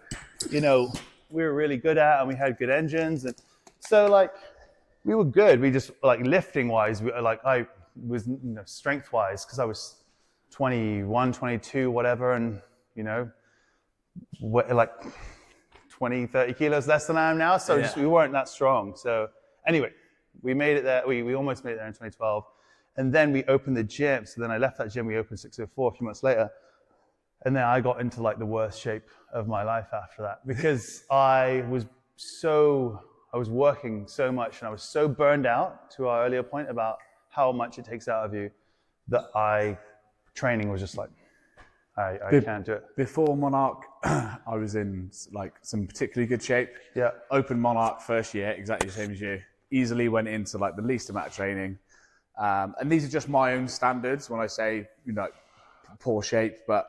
we were really good at, and we had good engines. And so like, we were good. We just like lifting wise, I was, strength wise, because I was 21, 22, whatever. And, like 20, 30 kilos less than I am now. So we weren't that strong. So anyway, we made it there. We almost made it there in 2012. And then we opened the gym. So then I left that gym. We opened 604 a few months later. And then I got into like the worst shape of my life after that, because I was working so much, and I was so burned out, to our earlier point about how much it takes out of you, that training was just like, I can't do it. Before Monarch, I was in like some particularly good shape. Yeah. Open Monarch first year, exactly the same as you. Easily went into like the least amount of training. And these are just my own standards when I say, poor shape, but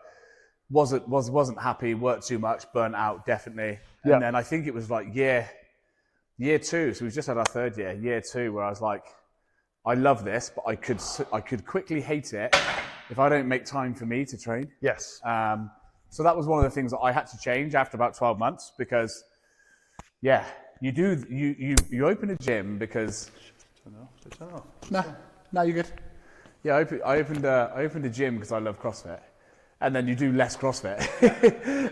wasn't happy, worked too much, burnt out, definitely. And then I think it was like year 2. So we've just had our 3rd year 2, where I was like, I love this, but I could quickly hate it if I don't make time for me to train. Yes. So that was one of the things that I had to change after about 12 months, because you open a gym because no, you're good. Yeah, I opened a gym because I love CrossFit, and then you do less CrossFit,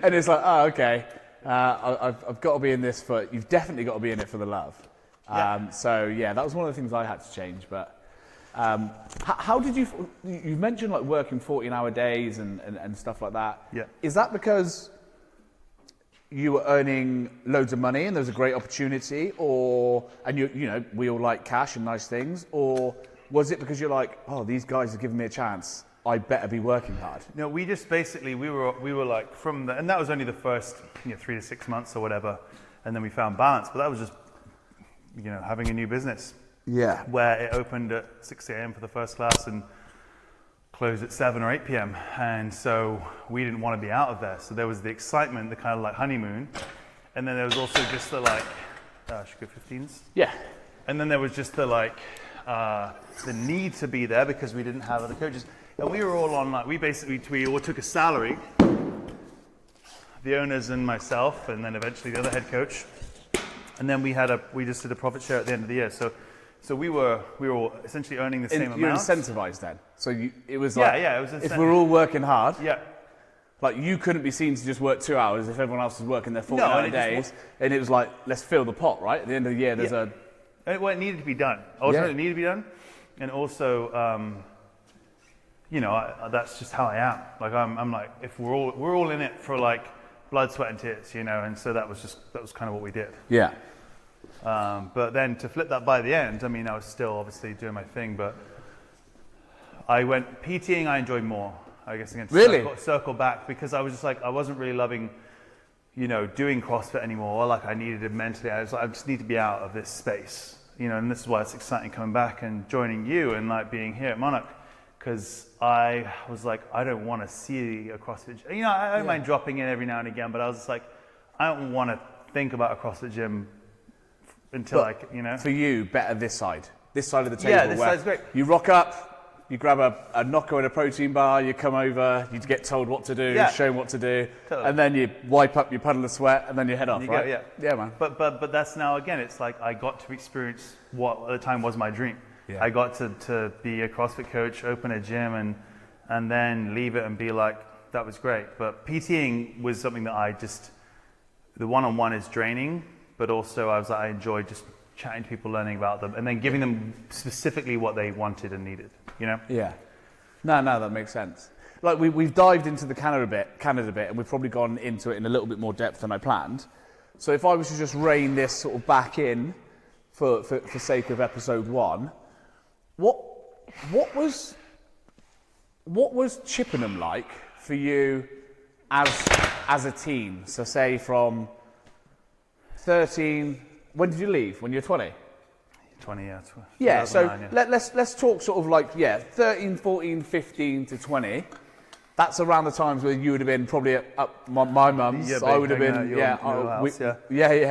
and it's like, oh, okay, I've got to be in this you've definitely got to be in it for the love. So that was one of the things I had to change. But how did you mentioned like working 14-hour days and stuff like that? Yeah. Is that because you were earning loads of money and there was a great opportunity, and we all like cash and nice things, or was it because you're like, oh, these guys are giving me a chance, I better be working hard? No, we just basically, we were like and that was only the first 3 to 6 months or whatever, and then we found balance, but that was just, having a new business. Yeah. Where it opened at 6 a.m. for the first class and closed at 7 or 8 p.m. And so we didn't want to be out of there. So there was the excitement, the kind of like honeymoon. And then there was also just the like, should we go 15s? Yeah. And then there was just the like, the need to be there because we didn't have other coaches. And we were all on like, we all took a salary, the owners and myself, and then eventually the other head coach. And then we just did a profit share at the end of the year. So we were all essentially earning the same amount. You're incentivized then. So it was like, it was if we're all working hard, yeah. Like you couldn't be seen to just work 2 hours if everyone else was working their 40-hour days. And it was like, let's fill the pot, right? At the end of the year, there's it needed to be done. Ultimately, it needed to be done. And also, that's just how I am. Like I'm like, if we're all in it for like blood, sweat, and tears, and so that was kind of what we did. Yeah. But then to flip that by the end, I mean, I was still obviously doing my thing, but I went PTing. I enjoyed more. I guess again, circle back, because I was just like, I wasn't really loving, doing CrossFit anymore. Like I needed it mentally. I was like, I just need to be out of this space, and this is why it's exciting coming back and joining you and like being here at Monarch, because I was like, I don't want to see a CrossFit gym. You know, I don't mind dropping in every now and again, but I was just like, I don't want to think about a CrossFit gym until you know. For you, better this side of the table. Yeah, this side's great. You rock up, you grab a knocker and a protein bar, you come over, you get told what to do, shown what to do, and then you wipe up your puddle of sweat, and then you head off, you right? Go, yeah, man. But that's now, again, it's like I got to experience what at the time was my dream. Yeah. I got to be a CrossFit coach, open a gym, and then leave it and be like, that was great. But PTing was something that the one-on-one is draining, but also I enjoyed just chatting to people, learning about them, and then giving them specifically what they wanted and needed, you know? Yeah. No, that makes sense. Like we've dived into the Canada bit, and we've probably gone into it in a little bit more depth than I planned. So if I was to just rein this sort of back in for sake of episode 1, what was Chippenham like for you as a teen? So say from 13. When did you leave? When you were 20? 20, yeah. Yeah, so let's talk sort of like 13, 14, 15 to 20. That's around the times where you would have been probably at my mum's. Yeah, I would have been we'd have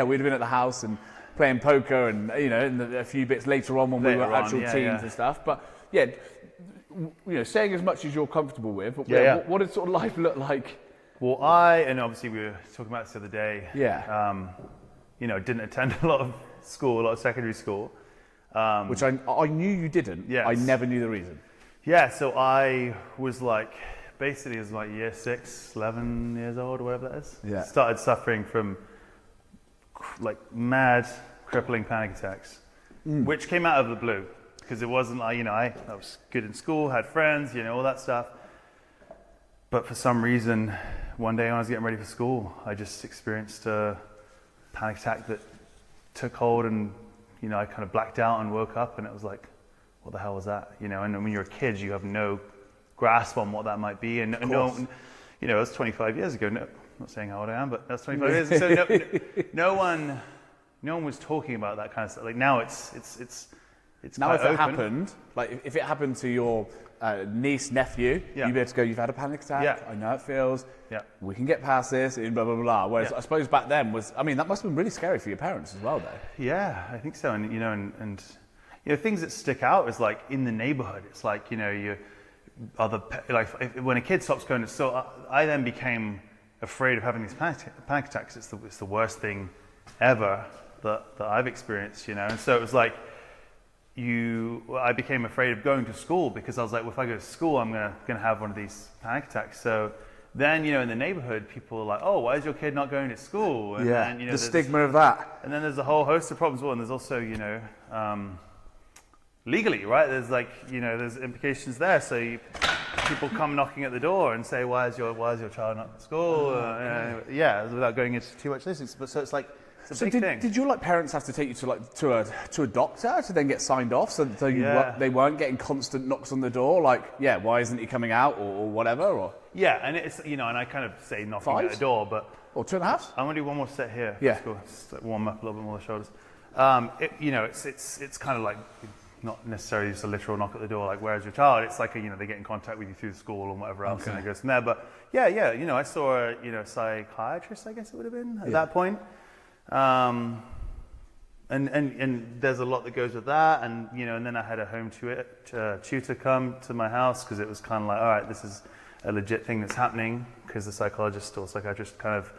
been at the house and playing poker and and a few bits later on when we were actual teens and stuff. But saying as much as you're comfortable with. But what did sort of life look like? Well, obviously we were talking about this the other day. Yeah. Didn't attend a lot of secondary school. Which I knew you didn't. Yes. I never knew the reason. Yeah, so I was basically as year 6, 11 years old, or whatever that is. Yeah. Started suffering from mad, crippling panic attacks, which came out of the blue. Because it wasn't I was good in school, had friends, all that stuff. But for some reason, one day when I was getting ready for school, I just experienced a panic attack that took hold, and I kind of blacked out and woke up, and it was like, what the hell was that? And when you're a kid, you have no grasp on what that might be, and it was 25 years ago. No, I'm not saying how old I am, but that's 25 years ago. So no one was talking about that kind of stuff. Like now, it's now if it open. happened, if it happened to your niece, nephew, you'd be able to go, you've had a panic attack, I know how it feels, we can get past this, and blah, blah, blah. Whereas I suppose back then that must have been really scary for your parents as well, though. Yeah, I think so. And things that stick out is in the neighborhood, it's when a kid stops going to school, I then became afraid of having these panic attacks. It's the worst thing ever that I've experienced, and so it was I became afraid of going to school because I was like, well, if I go to school, I'm gonna have one of these panic attacks. So then, in the neighborhood, people are like, oh, why is your kid not going to school? And then, the stigma of that. And then there's a whole host of problems. Well, and there's also, legally, right? There's there's implications there. So people come knocking at the door and say, why is your child not at school? Without going into too much listening. But so it's it's a big thing. Did your parents have to take you to a doctor to then get signed off, so they weren't getting constant knocks on the door, why isn't he coming out or whatever? Or and it's and I kind of say knocking at the door, but 2.5. I'm gonna do one more set here. Yeah, cool. Just warm up a little bit more the shoulders. It's kind of not necessarily just a literal knock at the door, where's your child? It's they get in contact with you through the school and whatever else, and it goes from there. But I saw a psychiatrist, I guess it would have been at that point. And there's a lot that goes with that, and then I had a home tutor come to my house because it was kind of all right, this is a legit thing that's happening, because the psychologist or psychiatrist kind of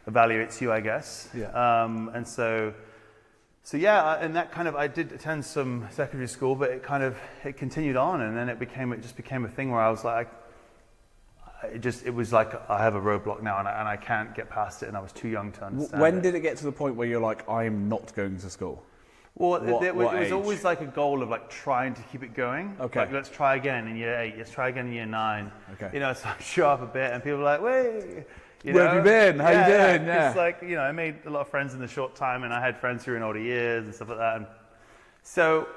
evaluates you, I guess. And so and that kind of, I did attend some secondary school, but it continued on, and then it just became a thing where I was like, it was like I have a roadblock now, and I can't get past it, and I was too young to understand. When did it get to the point where you're like, I'm not going to school? Well, it was always a goal of trying to keep it going. Okay. Let's try again in year 8. Let's try again in year 9. Okay. So I show up a bit, and people are like, wait. Where have you been? How you doing? Yeah. It's I made a lot of friends in the short time, and I had friends who were in older years and stuff like that. And so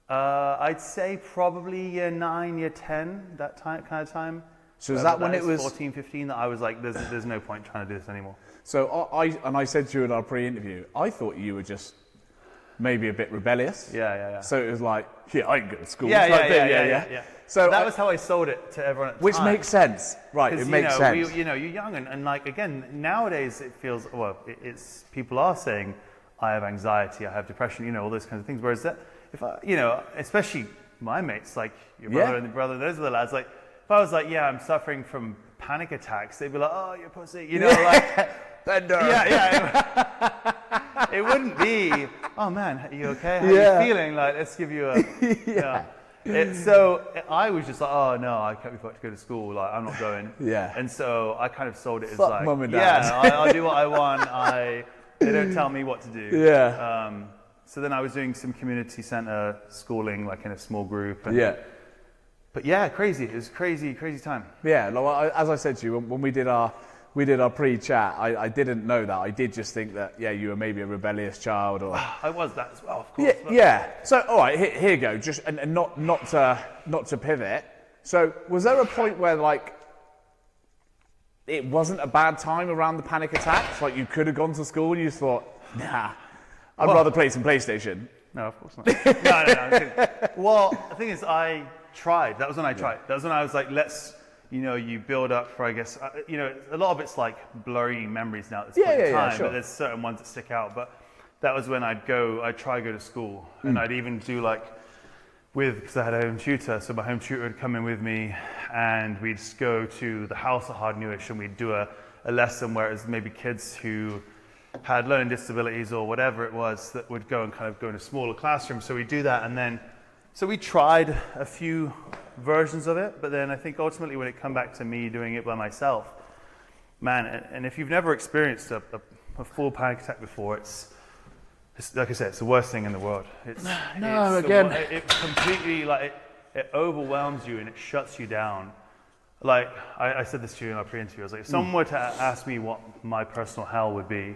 I'd say probably year 9, year 10, that kind of time. So is that when it was 14, 15 that I was like, there's no point trying to do this anymore? So I said to you in our pre-interview, I thought you were just maybe a bit rebellious. Yeah. So it was like, yeah, I can go to school. Yeah. So that was how I sold it to everyone at the which time. makes sense, right? It makes sense. You're young, and like again, nowadays it feels it's people are saying, I have anxiety, I have depression, all those kinds of things. Whereas that, if I, especially my mates, like your brother and the brother, those are the lads. Like, if I was like, yeah, I'm suffering from panic attacks, they'd be like, oh, you're pussy, like, Bender. It wouldn't be, oh man, are you okay? How are you feeling? Like, let's give you a, So I was just like, oh no, I can't be fucked to go to school. Like, I'm not going. And so I kind of sold it as fuck like, mum and dad. I'll do what I want. They don't tell me what to do. So then I was doing some community center schooling, like in a small group. And, But yeah, crazy. It was crazy time. Yeah, like, as I said to you, when we did our pre-chat, I didn't know that. I did just think that, you were maybe a rebellious child, or I was that as well, of course. Yeah. So, all right, here you go. Just and not to pivot. So, was there a point where like it wasn't a bad time around the panic attacks? Like you could have gone to school and you just thought, nah, I'd rather play some PlayStation. No, of course not. No. Well, the thing is, I tried. That was when I tried. That was when I was like, let's. You build up for, I guess, a lot of it's like blurry memories now at this point in time, but there's certain ones that stick out. But that was when I'd try to go to school, and I'd even do like, because I had a home tutor, so my home tutor would come in with me, and we'd go to the house at Hard Newish, and we'd do a lesson where it was maybe kids who had learning disabilities or whatever it was that would go in a smaller classroom. So we'd do that, and then, so we tried a few versions of it, but then I think ultimately when it come back to me doing it by myself, man, and if you've never experienced a full panic attack before, it's like I said, it's the worst thing in the world. It completely it overwhelms you and it shuts you down. Like I said this to you in our pre-interview, I was like, if someone were to ask me what my personal hell would be,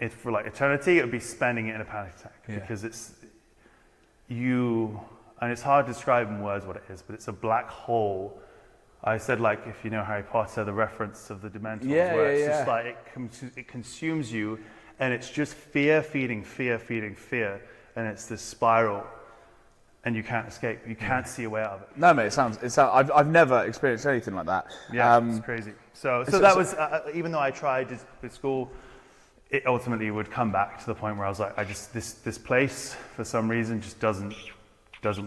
for like eternity, it would be spending it in a panic attack, because it's and it's hard to describe in words what it is, but it's a black hole. I said, like, if you know Harry Potter, the reference of the Dementors, where it's just like it consumes you, and it's just fear feeding fear, and it's this spiral, and you can't escape. You can't see a way out of it. No, mate, it sounds. I've never experienced anything like that. Yeah, it's crazy. So that was even though I tried with school, it ultimately would come back to the point where I was like, this place for some reason just doesn't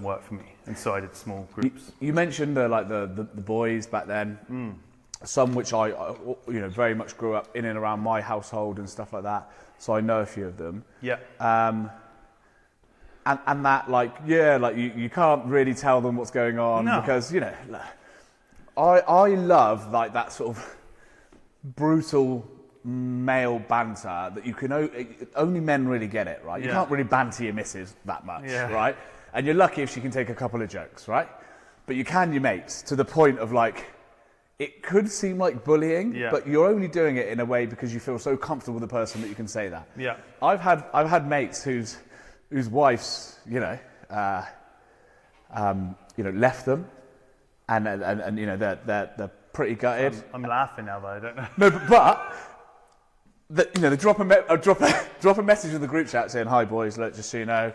work for me, and so I did small groups. You mentioned the boys back then, some which I very much grew up in and around my household and stuff like that, so I know a few of them. Yeah. And that you can't really tell them what's going on because I love like that sort of brutal male banter that you can only men really get it, right? You can't really banter your missus that much, right? And you're lucky if she can take a couple of jokes, right? But you can your mates, to the point of like, it could seem like bullying, but you're only doing it in a way because you feel so comfortable with the person that you can say that. Yeah. I've had mates whose wives, left them, and they're pretty gutted. I'm laughing now, but I don't know. No, they drop a message in the group chat saying, "Hi boys, look, just so you know,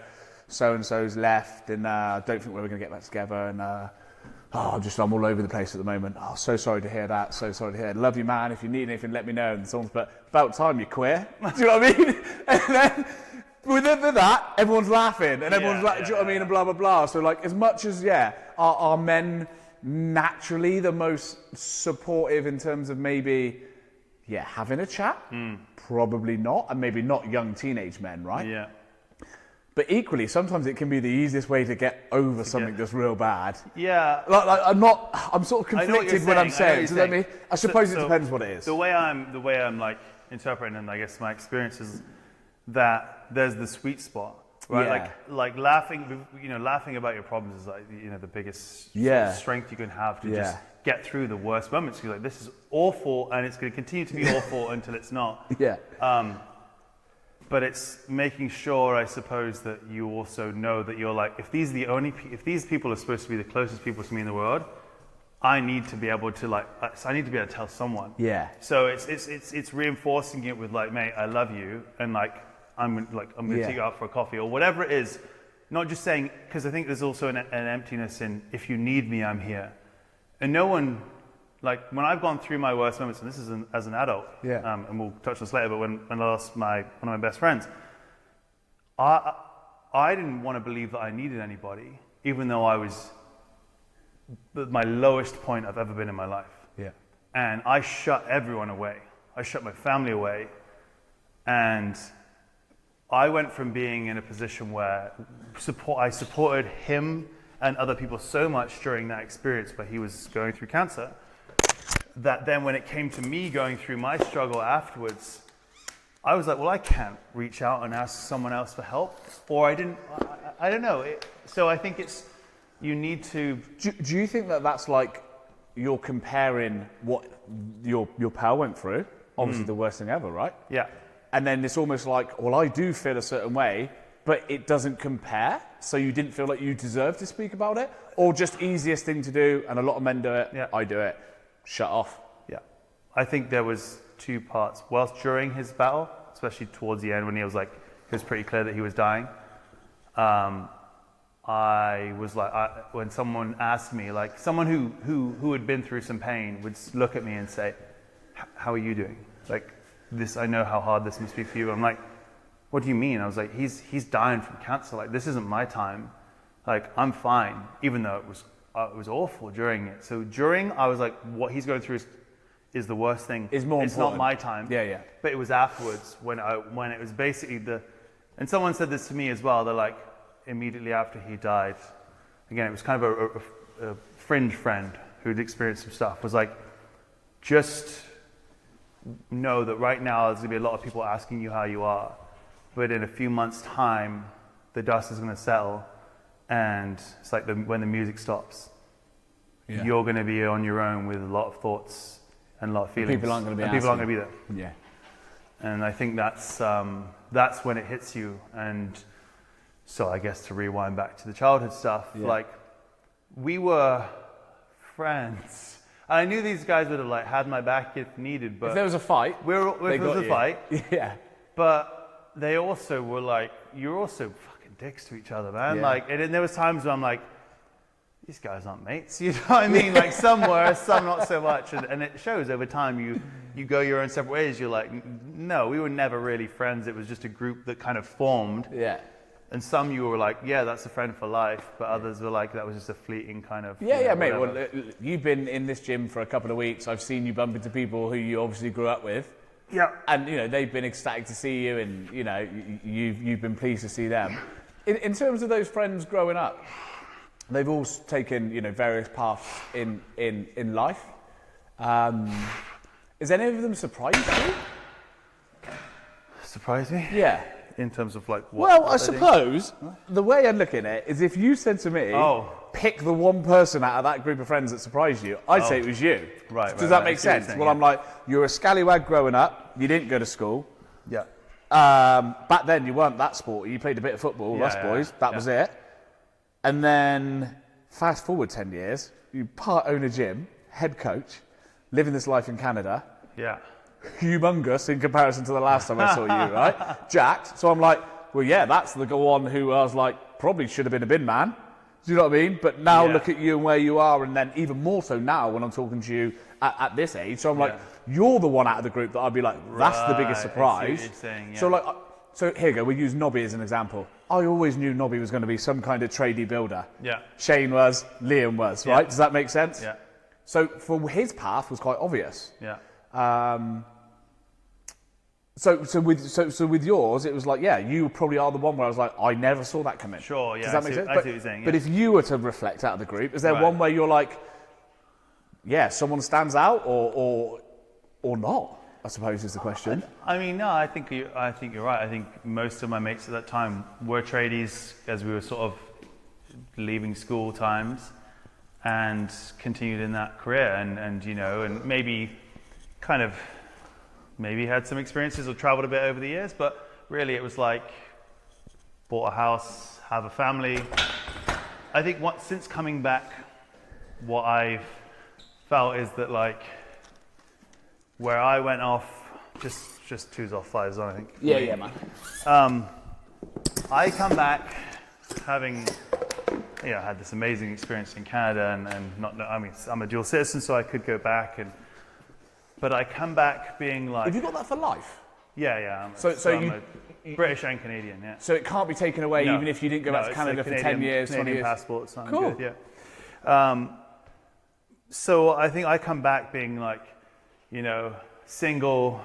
so and so's left, and I don't think we're going to get back together, and I'm all over the place at the moment. Oh, so sorry to hear that. So sorry to hear. Love you, man. If you need anything, let me know." And so on. But about time you're queer. Do you know what I mean? And then within that, everyone's laughing, and everyone's like, do you know what I mean? And blah blah blah. So like, as much as are men naturally the most supportive in terms of maybe having a chat? Probably not, and maybe not young teenage men, right? Yeah. But equally, sometimes it can be the easiest way to get over something that's real bad. Yeah. I'm sort of conflicted when I'm saying. Does that mean? I suppose it depends what it is. The way I'm like interpreting, and I guess my experience is that there's the sweet spot, right? Yeah. Like laughing, laughing about your problems is like the biggest sort of strength you can have to just get through the worst moments. You're like, this is awful, and it's going to continue to be awful until it's not. Yeah. But it's making sure, I suppose, that you also know that you're like, if these people are supposed to be the closest people to me in the world, I need to be able to tell someone. Yeah. So it's reinforcing it with like, mate, I love you, and like, I'm going to take you out for a coffee or whatever it is. Not just saying, because I think there's also an emptiness in, if you need me, I'm here. And no one, like when I've gone through my worst moments, and this is as an adult, and we'll touch on this later, but when I lost one of my best friends, I didn't want to believe that I needed anybody, even though I was at my lowest point I've ever been in my life. Yeah. And I shut everyone away. I shut my family away. And I went from being in a position where I supported him and other people so much during that experience where he was going through cancer, that then when it came to me going through my struggle afterwards, I was like, well, I can't reach out and ask someone else for help. Or I don't know. So I think you need to... Do you think that that's like, you're comparing what your pal went through, obviously the worst thing ever, right? Yeah. And then it's almost like, well, I do feel a certain way, but it doesn't compare, so you didn't feel like you deserved to speak about it? Or just easiest thing to do, and a lot of men do it, I do it, shut off? Yeah. I think there was two parts. Whilst during his battle, especially towards the end when he was pretty clear that he was dying, I was like, when someone asked me, like someone who had been through some pain would look at me and say, how are you doing? Like, this, I know how hard this must be for you. I'm like, what do you mean? I was like, he's dying from cancer. Like, this isn't my time. Like, I'm fine, even though it was awful during it. So during, I was like, what he's going through is the worst thing. It's more important. It's not my time. Yeah. But it was afterwards when it was basically and someone said this to me as well. They're like, immediately after he died, again, it was kind of a fringe friend who'd experienced some stuff, was like, just know that right now there's going to be a lot of people asking you how you are, but in a few months' time, the dust is going to settle, and it's like when the music stops, you're going to be on your own with a lot of thoughts and a lot of feelings. People aren't going to be there. Yeah. And I think that's when it hits you. And so I guess to rewind back to the childhood stuff, like we were friends. I knew these guys would have like had my back if needed, but if there was a fight, yeah. But they also were like, you're also fucking dicks to each other, man. Yeah. Like, and there was times where I'm like, these guys aren't mates. You know what I mean? Like some were, some not so much, and it shows over time. You go your own separate ways. You're like, no, we were never really friends. It was just a group that kind of formed. Yeah. And some you were like, yeah, that's a friend for life. But others were like, that was just a fleeting kind of... Yeah, mate. Well, you've been in this gym for a couple of weeks. I've seen you bump into people who you obviously grew up with. Yeah. And, they've been ecstatic to see you, and, you've been pleased to see them. In terms of those friends growing up, they've all taken, various paths in life. Is any of them surprised you? Surprised me? Yeah. In terms of like what? Well, I suppose the way I'd look at it is if you said to me, pick the one person out of that group of friends that surprised you, I'd say it was you. Right. Does that make sense? Well, I'm like, you're a scallywag growing up, you didn't go to school. Yeah. Back then you weren't that sporty, you played a bit of football, us boys, that was it. And then fast forward 10 years, you own a gym, head coach, living this life in Canada. Yeah. Humongous in comparison to the last time I saw you, right? Jacked. So I'm like, well, yeah, that's the one who I was like, probably should have been a bin man. Do you know what I mean? But now look at you and where you are, and then even more so now when I'm talking to you at this age. So I'm like, you're the one out of the group that I'd be like, that's the biggest surprise. I see what you're saying, yeah. So like, so here you go, we use Nobby as an example. I always knew Nobby was going to be some kind of tradie builder. Yeah. Shane was, Liam was, right? Does that make sense? Yeah. So for his path was quite obvious. Yeah. So with yours, it was like, you probably are the one where I was like, I never saw that come in. Sure, yeah. Does that make sense? I see what you're saying. But if you were to reflect out of the group, is there one where you're like, someone stands out or not? I suppose is the question. I mean, no, I think you're right. I think most of my mates at that time were tradies as we were sort of leaving school times, and continued in that career, and maybe kind of had some experiences or traveled a bit over the years, but really it was like bought a house, have a family. I think since coming back, what I've felt is that like where I went off just 2s off 5s on, I think. Yeah, man. I come back having, had this amazing experience in Canada I'm a dual citizen, so I could go back but I come back being like... Have you got that for life? Yeah. I'm a British and Canadian, yeah. So it can't be taken away even if you didn't go back to Canada for 10 years, 20 years? Passport, something cool. Good, yeah. So I think I come back being like, single.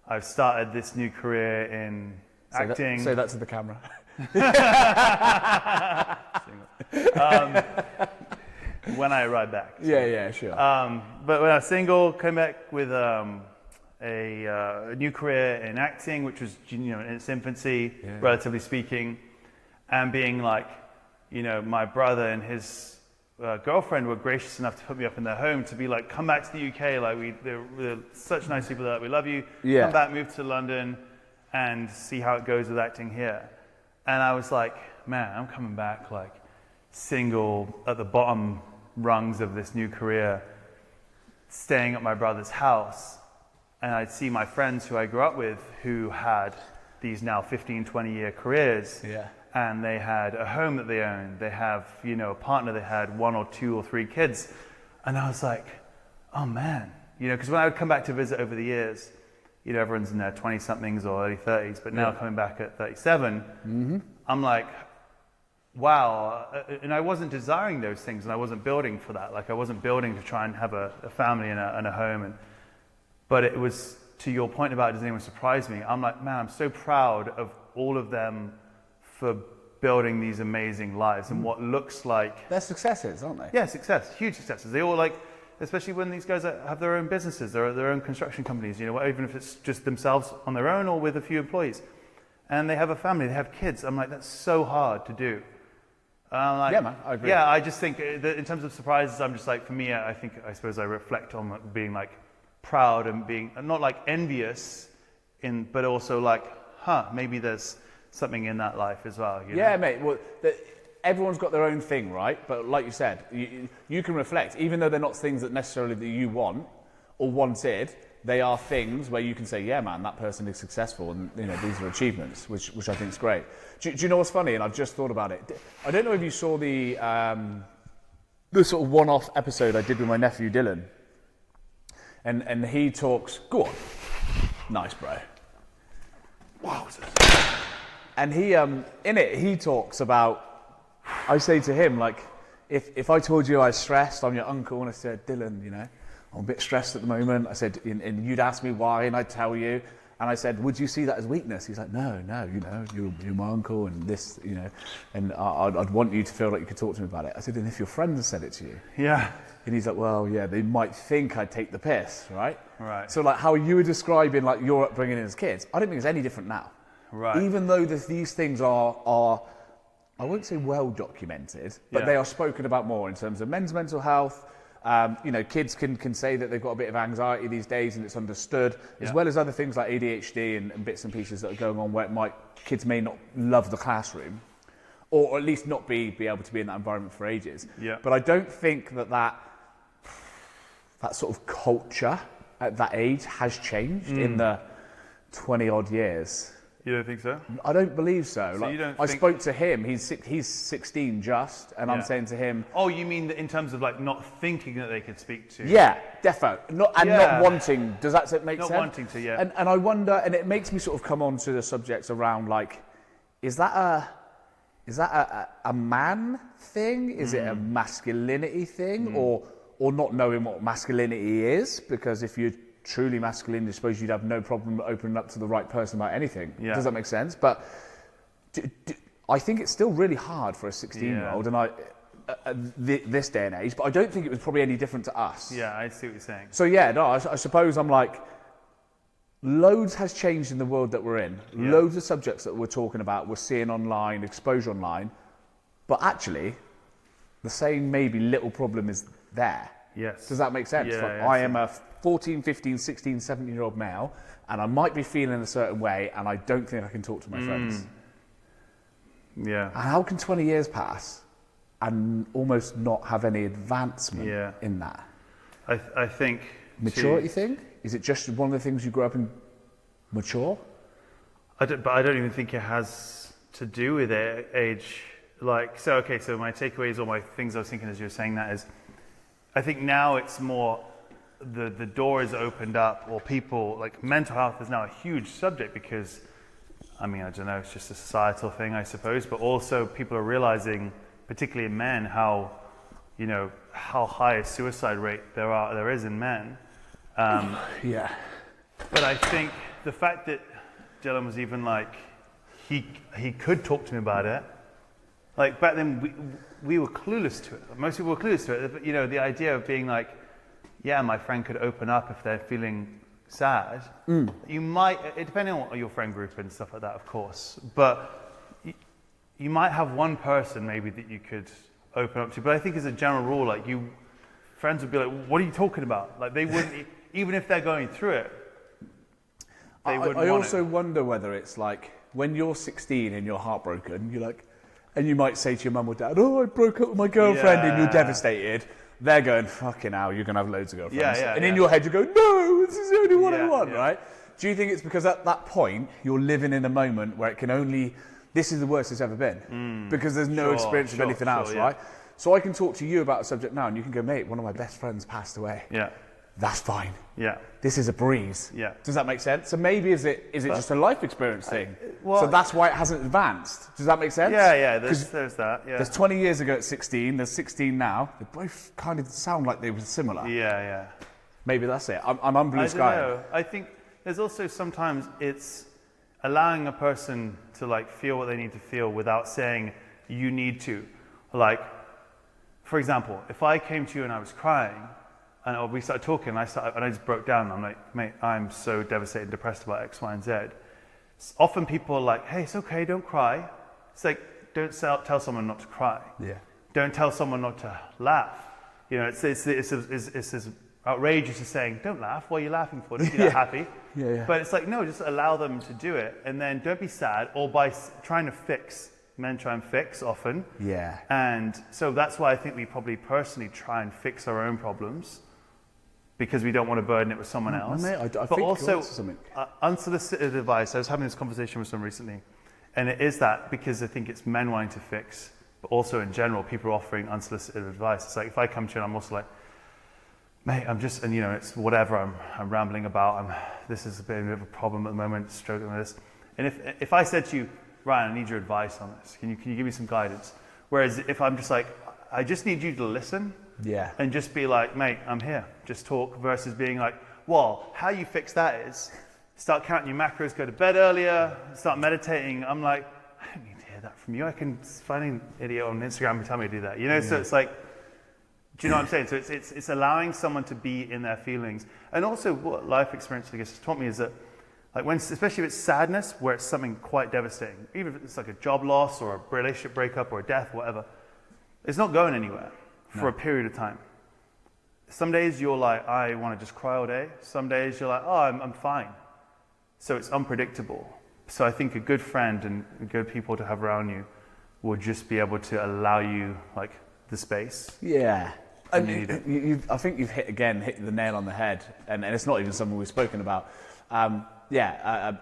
I've started this new career in acting. Say that to the camera. When I arrive back. So. Yeah, sure. But when I was single, came back with a new career in acting, which was in its infancy, relatively speaking, and being like, my brother and his girlfriend were gracious enough to put me up in their home to be like, come back to the UK, like they're such nice people that we love you. Come back, move to London, and see how it goes with acting here. And I was like, man, I'm coming back like single at the bottom rungs of this new career, staying at my brother's house. And I'd see my friends who I grew up with who had these now 15, 20-year careers. Yeah. And they had a home that they owned. They have, a partner. They had 1 or 2 or 3 kids. And I was like, oh man, because when I would come back to visit over the years, everyone's in their 20-somethings or early 30s, but now coming back at 37, I'm like, wow. And I wasn't desiring those things, and I wasn't building for that. Like I wasn't building to try and have a family and a home. But it was, to your point about does anyone surprise me, I'm like, man, I'm so proud of all of them for building these amazing lives and what looks like... They're successes, aren't they? Yeah, success, huge successes. They all especially when these guys have their own businesses, their own construction companies, even if it's just themselves on their own or with a few employees. And they have a family, they have kids. I'm like, that's so hard to do. Yeah, man, I agree. Yeah, I just think that in terms of surprises, I'm just like, for me, I suppose I reflect on being like proud and being, not like envious, but also like, maybe there's something in that life as well. Yeah, mate. Well, everyone's got their own thing, right? But like you said, you can reflect, even though they're not things that necessarily that you want or wanted. They are things where you can say, yeah, man, that person is successful, and these are achievements, which I think is great. Do you know what's funny? And I've just thought about it. I don't know if you saw the sort of one-off episode I did with my nephew Dylan, and he talks. Go on, nice, bro. Wow. And he, in it, he talks about, I say to him, like, if I told you I was stressed, I'm your uncle, and I said, Dylan, I'm a bit stressed at the moment. I said, and you'd ask me why, and I'd tell you. And I said, would you see that as weakness? He's like, no, you're my uncle, and this, and I'd want you to feel like you could talk to me about it. I said, and if your friends said it to you? Yeah. And he's like, well, yeah, they might think I'd take the piss, right? Right. So like how you were describing like your upbringing as kids, I don't think it's any different now. Right. Even though these things are, I won't say well documented, but they are spoken about more in terms of men's mental health. Kids can say that they've got a bit of anxiety these days, and it's understood, as well as other things like ADHD and bits and pieces that are going on where kids may not love the classroom, or at least not be able to be in that environment for ages. Yeah. But I don't think that sort of culture at that age has changed in the 20 odd years. You don't think so? I don't believe so. So you don't I think... spoke to him. He's 16 just, and I'm saying to him. Oh, you mean that in terms of like not thinking that they could speak to? Yeah, defo. Not wanting. Does that make sense? Not wanting to, yeah. And I wonder, and it makes me sort of come on to the subjects around like, is that a man thing? Is it a masculinity thing, or not knowing what masculinity is? Because if you're truly masculine, I suppose you'd have no problem opening up to the right person about anything. Yeah. Does that make sense? But I think it's still really hard for a 16-year-old, and this day and age. But I don't think it was probably any different to us. Yeah, I see what you're saying. So I suppose I'm like, loads has changed in the world that we're in. Yeah. Loads of subjects that we're talking about, we're seeing online, exposure online. But actually, the same maybe little problem is there. Yes. Does that make sense? Yeah, like, I am a 14, 15, 16, 17-year-old male, and I might be feeling a certain way, and I don't think I can talk to my friends. Yeah. And how can 20 years pass and almost not have any advancement in that? I think... Maturity thing? Is it just one of the things you grew up in Mature? But I don't even think it has to do with age. Like, so my takeaways or my things I was thinking as you were saying that is, I think now it's more the door is opened up, or people, like mental health is now a huge subject because, I mean, I don't know, it's just a societal thing, I suppose, but also people are realizing, particularly in men, how high a suicide rate there is in men. Yeah. But I think the fact that Dylan was even like, he could talk to me about it. Like back then, we were clueless to it. Most people were clueless to it. But, the idea of being like, yeah, my friend could open up if they're feeling sad. You might, depending on your friend group and stuff like that, of course. But you might have one person maybe that you could open up to. But I think as a general rule, like friends would be like, what are you talking about? Like they wouldn't, even if they're going through it. I also wonder whether it's like when you're 16 and you're heartbroken, you're like, and you might say to your mum or dad, "Oh, I broke up with my girlfriend," and you're devastated. They're going, "Fucking hell, you're gonna have loads of girlfriends." And in your head, you go, "No, this is the only one I want," right? Do you think it's because at that point you're living in a moment where it can only, this is the worst it's ever been, because there's no experience of anything else, right? So I can talk to you about a subject now, and you can go, "Mate, one of my best friends passed away." Yeah. That's fine. Yeah. This is a breeze. Yeah. Does that make sense? So maybe is it just a life experience thing? So that's why it hasn't advanced. Does that make sense? Yeah. There's that. Yeah. There's 20 years ago at 16. There's 16 now. They both kind of sound like they were similar. Yeah. Maybe that's it. I'm on blue sky. I don't know. I think there's also sometimes it's allowing a person to like feel what they need to feel without saying you need to. Like, for example, if I came to you and I was crying, and we started talking, and I just broke down. And I'm like, "Mate, I'm so devastated and depressed about X, Y, and Z." Often people are like, "Hey, it's okay, don't cry." It's like, don't tell someone not to cry. Yeah. Don't tell someone not to laugh. It's as outrageous as saying, "Don't laugh. What are you laughing for? Don't be that happy." Yeah. But it's like, no, just allow them to do it, and then don't be sad. Or by trying to fix. Men try and fix often. Yeah. And so that's why I think we probably personally try and fix our own problems, because we don't want to burden it with someone else. Mate, I but think also, unsolicited advice. I was having this conversation with someone recently, and it is that because I think it's men wanting to fix, but also in general, people are offering unsolicited advice. It's like if I come to you and I'm also like, "Mate, I'm just," and it's whatever I'm rambling about. This is a bit of a problem at the moment, struggling with this. And if I said to you, "Ryan, I need your advice on this. Can you give me some guidance?" Whereas if I'm just like, "I just need you to listen," and just be like, "Mate, I'm here, just talk," versus being like, "Well, how you fix that is start counting your macros, go to bed earlier, start meditating." I'm like, I don't need to hear that from you. I can find an idiot on Instagram and tell me to do that. So it's like, do you know what I'm saying? So it's allowing someone to be in their feelings. And also what life experience, I guess, has taught me is that, like especially if it's sadness, where it's something quite devastating, even if it's like a job loss or a relationship breakup or a death, whatever, it's not going anywhere for a period of time. Some days you're like, I want to just cry all day. Some days you're like, oh, I'm fine. So it's unpredictable. So I think a good friend and good people to have around you will just be able to allow you like the space. Yeah. I think you've hit the nail on the head, and it's not even something we've spoken about.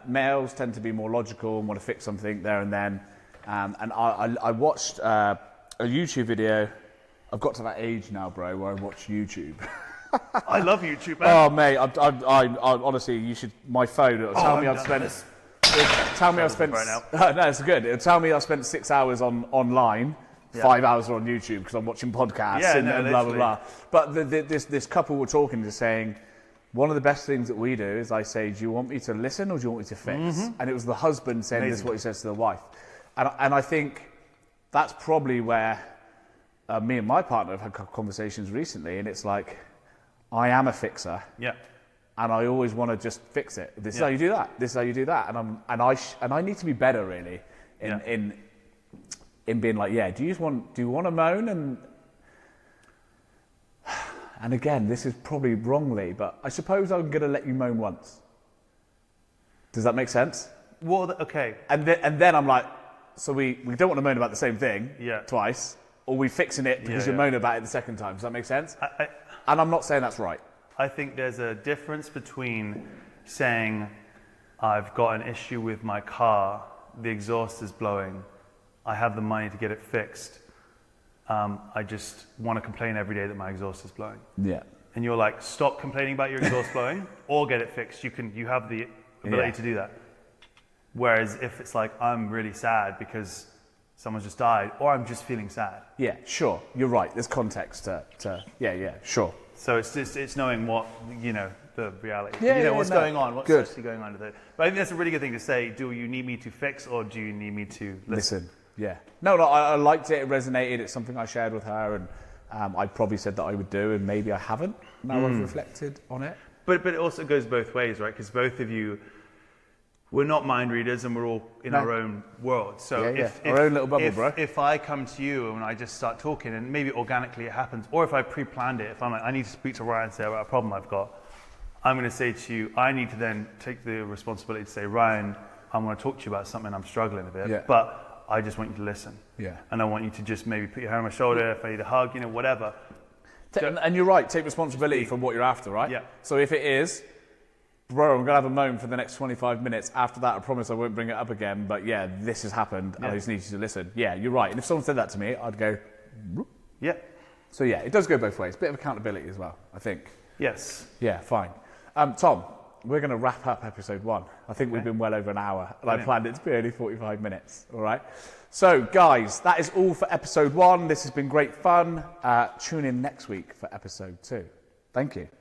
Males tend to be more logical and want to fix something there and then. And I watched a YouTube video. I've got to that age now, bro, where I watch YouTube. I love YouTube, man. Oh, mate, I honestly, you should. My phone. It'll tell me I've spent. Tell me I've spent. Right now. No, it's good. It'll tell me I've spent 6 hours online. 5 hours on YouTube because I'm watching podcasts and blah blah blah. But this couple were talking, just saying, one of the best things that we do is I say, "Do you want me to listen or do you want me to fix?" Mm-hmm. And it was the husband saying this is what he says to the wife, and I think that's probably where me and my partner have had conversations recently, and it's like, I am a fixer. Yeah. And I always want to just fix it. This is how you do that. This is how you do that. And I need to be better really in being like, do you want to moan? And again, this is probably wrongly, but I suppose I'm going to let you moan once. Does that make sense? Well, okay. And then I'm like, so we don't want to moan about the same thing twice, or we fixing it because you're moaning about it the second time. Does that make sense? And I'm not saying that's right. I think there's a difference between saying, I've got an issue with my car, the exhaust is blowing, I have the money to get it fixed. I just want to complain every day that my exhaust is blowing. Yeah. And you're like, stop complaining about your exhaust blowing or get it fixed. You have the ability to do that. Whereas if it's like, I'm really sad because someone's just died, or I'm just feeling sad. Yeah, sure. You're right. There's context to sure. So it's knowing what, the reality. What's no. going on, what's Good. actually going on with it. But I think that's a really good thing to say. Do you need me to fix or do you need me to listen? Yeah. No, I liked it. It resonated. It's something I shared with her, and I probably said that I would do, and maybe I haven't. Now I've reflected on it. But it also goes both ways, right? Because both of you, we're not mind readers, and we're all in our own world. So if our own little bubble, bro. If I come to you and I just start talking, and maybe organically it happens, or if I pre-planned it, if I'm like, I need to speak to Ryan and say about a problem I've got, I'm going to say to you, I need to then take the responsibility to say, Ryan, I'm going to talk to you about something I'm struggling a bit, but I just want you to listen. Yeah. And I want you to just maybe put your hand on my shoulder, if I need a hug, whatever. And you're right, take responsibility for what you're after, right? Yeah. So if it is, bro, I'm going to have a moan for the next 25 minutes. After that, I promise I won't bring it up again. But yeah, this has happened, and I just need you to listen. Yeah, you're right. And if someone said that to me, I'd go, whoop. Yeah. So yeah, it does go both ways. Bit of accountability as well, I think. Yes. Yeah, fine. Tom, we're going to wrap up episode 1. I think we've been well over an hour, and I planned it to be only 45 minutes. All right. So, guys, that is all for episode 1. This has been great fun. Tune in next week for episode 2. Thank you.